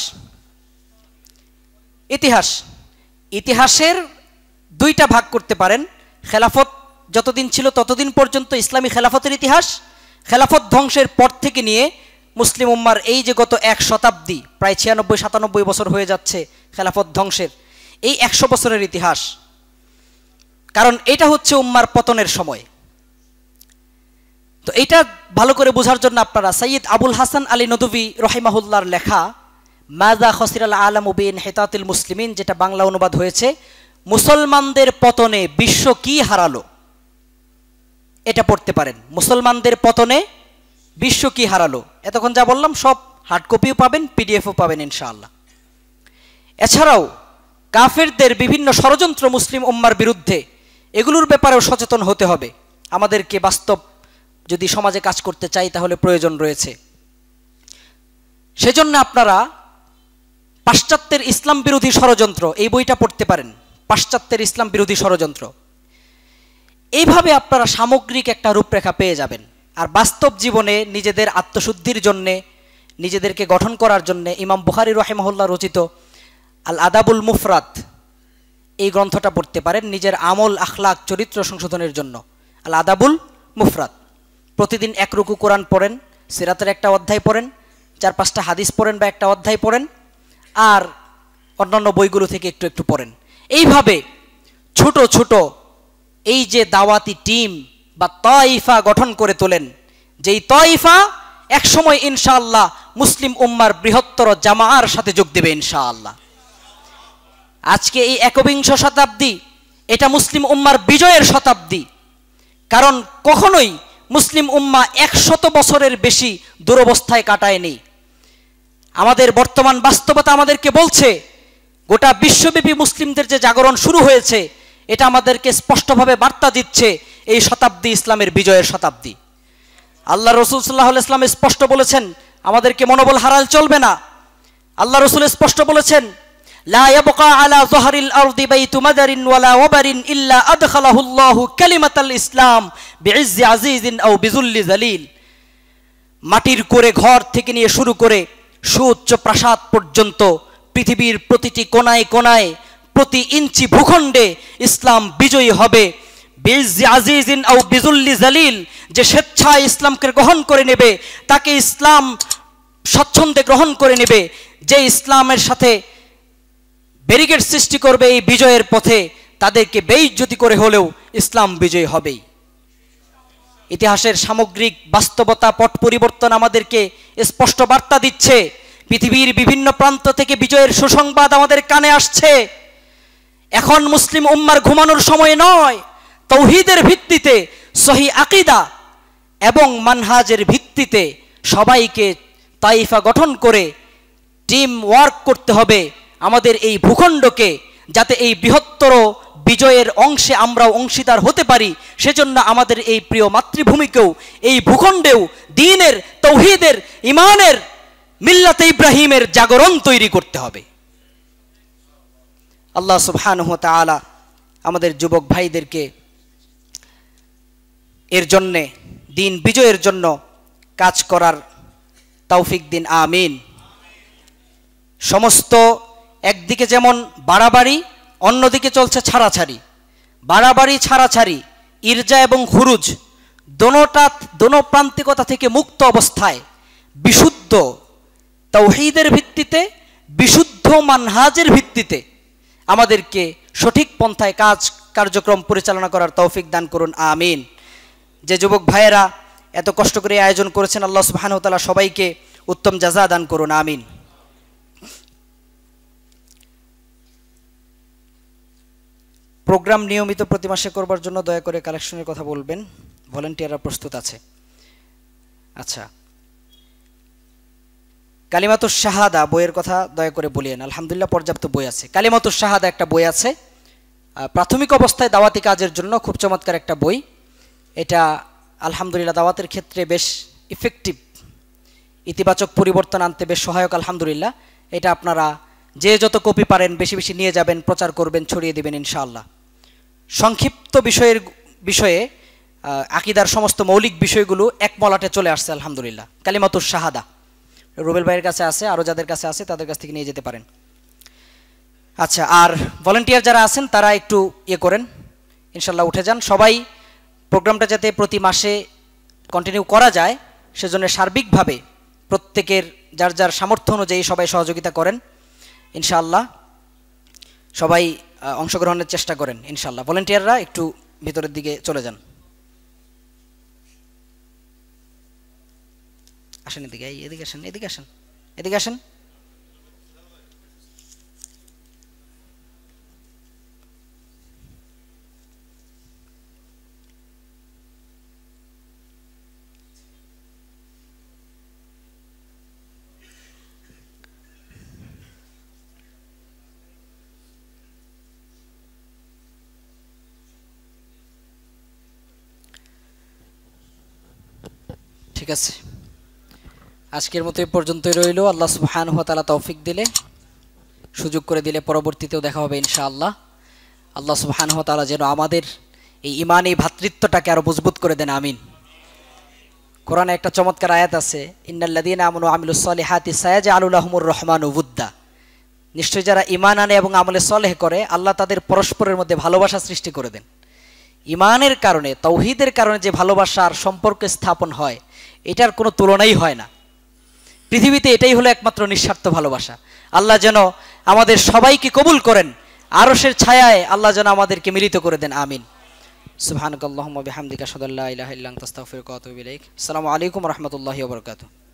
ইতিহাস, ইতিহাসের দুইটা ভাগ করতে পারেন। খেলাফত যতদিন ছিল ততদিন পর্যন্ত ইসলামী খেলাফতের ইতিহাস, খেলাফত ধ্বংসের পর থেকে নিয়ে মুসলিম উম্মার এই যে গত 1 শতাব্দী, প্রায় 96-97 বছর হয়ে যাচ্ছে খেলাফত ধ্বংসের, এই 100 বছরের ইতিহাস। কারণ এটা হচ্ছে উম্মার পতনের সময়। তো এইটা ভালো করে বোঝার জন্য আপনারা সৈয়দ আবুল হাসান আলী নদভী রহিমাহুল্লাহর লেখা মাজা খসিরাল আলামু বিইনহিতাতিল মুসলিমিন, যেটা বাংলা অনুবাদ হয়েছে মুসলমানদের পতনে বিশ্ব কি হারালো, এটা পড়তে পারেন। মুসলমানদের পতনে বিশ্ব কি হারালো, এতক্ষণ যা বললাম সব হার্ড কপিও পাবেন, পিডিএফও পাবেন ইনশাআল্লাহ। এছাড়াও কাফেরদের বিভিন্ন ষড়যন্ত্র মুসলিম উম্মার বিরুদ্ধে, এগুলোর ব্যাপারেও সচেতন হতে হবে আমাদেরকে। বাস্তব যদি সমাজে কাজ করতে চাই তাহলে প্রয়োজন রয়েছে। সেজন্য আপনারা পাশ্চাত্যের ইসলাম বিরোধী ষড়যন্ত্র এই বইটা পড়তে পারেন, পাশ্চাত্যের ইসলাম বিরোধী ষড়যন্ত্র। এইভাবে আপনারা সামগ্রিক একটা রূপরেখা পেয়ে যাবেন। আর বাস্তব জীবনে নিজেদের আত্মশুদ্ধির জন্যে, নিজেদেরকে গঠন করার জন্যে ইমাম বুখারী রাহিমাহুল্লাহ রচিত আল আদাবুল মুফরাদ এই গ্রন্থটা পড়তে পারেন, নিজের আমল আখলাক চরিত্র সংশোধনের জন্য। আল আদাবুল মুফরাদ। প্রতিদিন 1 রুকু কোরআন পড়েন, সিরাতের একটা অধ্যায় পড়েন, 4-5টা হাদিস পড়েন বা একটা অধ্যায় পড়েন, আর অন্যান্য বইগুলো থেকে একটু একটু পড়েন। এইভাবে ছোট ছোট এই যে দাওয়াতি টিম বা তাইফা গঠন করে তোলেন, যেই তাইফা একসময় ইনশাআল্লাহ মুসলিম উম্মার বৃহত্তর জামাআর সাথে যোগ দেবে ইনশাআল্লাহ। আজকে এই 21 শতাব্দী এটা মুসলিম উম্মার বিজয়ের শতাব্দী। কারণ কখনোই মুসলিম উম্মা 100 বছরের বেশি দুরবস্থায় কাটায়নি। আমাদের বর্তমান বাস্তবতা আমাদেরকে বলছে, গোটা বিশ্বব্যাপী মুসলিমদের যে জাগরণ শুরু হয়েছে, এটা আমাদেরকে স্পষ্টভাবে বার্তা দিচ্ছে এই শতাব্দী ইসলামের বিজয়ের শতাব্দী। আল্লাহ রসুল সাল্লাল্লাহু আলাইহি ওয়াসাল্লাম স্পষ্ট বলেছেন আমাদেরকে মনোবল হারাল চলবে না। আল্লাহ রসুল স্পষ্ট বলেছেন, লা ইয়াবকা আলা যহরিল আরদি বাইতু মাদারিন ওয়ালা ওয়াবারিন ইল্লা আদখালাহুল্লাহু কালিমাতাল ইসলাম বিইজ্জি আজিজিন আও বিযুল্লি জালিল। মাটির করে ঘর থেকে নিয়ে শুরু করে সুউচ্চ প্রাসাদ পর্যন্ত পৃথিবীর প্রতিটি কোনায় কোনায়, প্রতি ইঞ্চি ভূখণ্ডে ইসলাম বিজয়ী হবে। বিইজ্জি আজিজিন আও বিযুল্লি জালিল, যে স্বেচ্ছায় ইসলামকে গ্রহণ করে নেবে তাকে ইসলাম স্বচ্ছন্দে গ্রহণ করে নেবে। যে ইসলামের সাথে ব্যারিকেড সৃষ্টি করবে এই বিজয়ের পথে, তাদেরকে বেইজ্জতি করে হলেও ইসলাম বিজয়ী হবেই। ইতিহাসের সামগ্রিক বাস্তবতা পট পরিবর্তন আমাদেরকে স্পষ্ট বার্তা দিচ্ছে। পৃথিবীর বিভিন্ন প্রান্ত থেকে বিজয়ের সুসংবাদ আমাদের কানে আসছে। এখন মুসলিম উম্মার ঘুমানোর সময় নয়। তাওহীদের ভিত্তিতে, সহিহ আকীদা এবং মানহাজের ভিত্তিতে সবাইকে তাইফা গঠন করে টিম ওয়ার্ক করতে হবে আমাদের এই ভূখণ্ডকে, যাতে এই বৃহত্তর বিজয়ের অংশে আমরাও অংশীদার হতে পারি। সেজন্য আমাদের এই প্রিয় মাতৃভূমিকেও, এই ভূখণ্ডেও দ্বীনের, তাওহীদের, ঈমানের, মিল্লাতে ইব্রাহিমের জাগরণ তৈরি করতে হবে। আল্লাহ সুবহানাহু ওয়া তাআলা আমাদের যুবক ভাইদেরকে এর জন্যে, দিন বিজয়ের জন্য কাজ করার তৌফিক দিন, আমিন। সমস্ত একদিকে যেমন বাড়াবাড়ি, অন্যদিকে চলছে ছাড়াছাড়ি। বাড়াবাড়ি ছাড়াছাড়ি, ইরজা এবং খুরুজ, দোনো প্রান্তিকতা থেকে মুক্ত অবস্থায় বিশুদ্ধ তাওহীদের ভিত্তিতে, বিশুদ্ধ মানহাজের ভিত্তিতে আমাদেরকে সঠিক পন্থায় কার্যক্রম পরিচালনা করার তৌফিক দান করুন, আমিন। যে যুবক ভাইয়েরা এত কষ্ট করে আয়োজন করেছেন, আল্লাহ সুবহানাহু ওয়া তাআলা সবাইকে উত্তম জাযা দান করুন, আমিন। প্রোগ্রাম নিয়মিত প্রতি মাসে করবার জন্য দয়া করে কালেকশনের কথা বলবেন। ভলান্টিয়াররা প্রস্তুত আছে। আচ্ছা, কালিমাতুশ শাহাদা বইয়ের কথা দয়া করে বলিয়েন। আলহামদুলিল্লাহ পর্যাপ্ত বই আছে। কালিমাতুশ শাহাদা একটা বই আছে, প্রাথমিক অবস্থায় দাওয়াতি কাজের জন্য খুব চমৎকার একটা বই। এটা আলহামদুলিল্লাহ দাওয়াতের ক্ষেত্রে বেশ ইফেক্টিভ, ইতিবাচক পরিবর্তন আনতে বেশ সহায়ক আলহামদুলিল্লাহ। এটা আপনারা যে যত কপি পারেন বেশি বেশি নিয়ে যাবেন, প্রচার করবেন, ছড়িয়ে দেবেন ইনশাআল্লাহ। সংক্ষিপ্ত বিষয়ে আকীদার সমস্ত মৌলিক বিষয়গুলো এক মলাটে চলে আসছে আলহামদুলিল্লাহ। কালিমাতুশ শাহাদা রুবেল ভাইয়ের কাছে আছে, আরও যাদের কাছে আছে তাদের কাছ থেকে নিয়ে যেতে পারেন। আচ্ছা, আর ভলান্টিয়ার যারা আছেন তারা একটু করেন, ইনশাল্লাহ উঠে যান। সবাই প্রোগ্রামটা যাতে প্রতি মাসে কন্টিনিউ করা যায় সেজন্য সার্বিকভাবে প্রত্যেকের যার যার সামর্থ্য অনুযায়ী সবাই সহযোগিতা করেন ইনশাআল্লাহ। সবাই অংশগ্রহণের চেষ্টা করেন ইনশাআল্লাহ। ভলান্টিয়াররা একটু ভিতরের দিকে চলে যান, আসেন এদিকে, এদিকে আসেন, এদিকে আসেন, এদিকে আসেন। ঠিক আছে, আজকের মতো এই পর্যন্তই রইল। আল্লাহ সুবহানাহু ওয়া তাআলা তৌফিক দিলে, সুযোগ করে দিলে পরবর্তীতেও দেখা হবে ইনশাআল্লাহ। আল্লাহ সুবহানাহু ওয়া তাআলা যেন আমাদের এই ঈমানী ভ্রাতৃত্বটাকে আরো মজবুত করে দেন, আমিন। কোরআনে একটা চমৎকার আয়াত আছে, ইন্নাল্লাযীনা আমানু ওয়া আমিলুস সালিহাতি সায়াজআলু লাহুমুর রহমানু উদ্দা। নিশ্চয়ই যারা ঈমান আনে এবং আমলে সলেহ করে আল্লাহ তাদের পরস্পরের মধ্যে ভালোবাসা সৃষ্টি করে দেন। ঈমানের কারণে, তাওহীদের কারণে যে ভালোবাসার সম্পর্ক স্থাপন হয় এটার কোনো তুলনাই হয় না পৃথিবীতে। এটাই হলো একমাত্র নিঃস্বার্থ ভালোবাসা। আল্লাহ যেন আমাদের সবাইকে কবুল করেন, আরশের ছায়ায় আল্লাহ যেন আমাদেরকে মিলিত করে দেন, আমিন। সুবহানাকাল্লাহুম্মা বিহামদিকা আশহাদু আল্লা ইলাহা ইল্লা আনতা আস্তাগফিরুকা ওয়া আতুবু ইলাইক। আসসালামু আলাইকুম ওয়া রাহমাতুল্লাহি ওয়া বারাকাতুহু।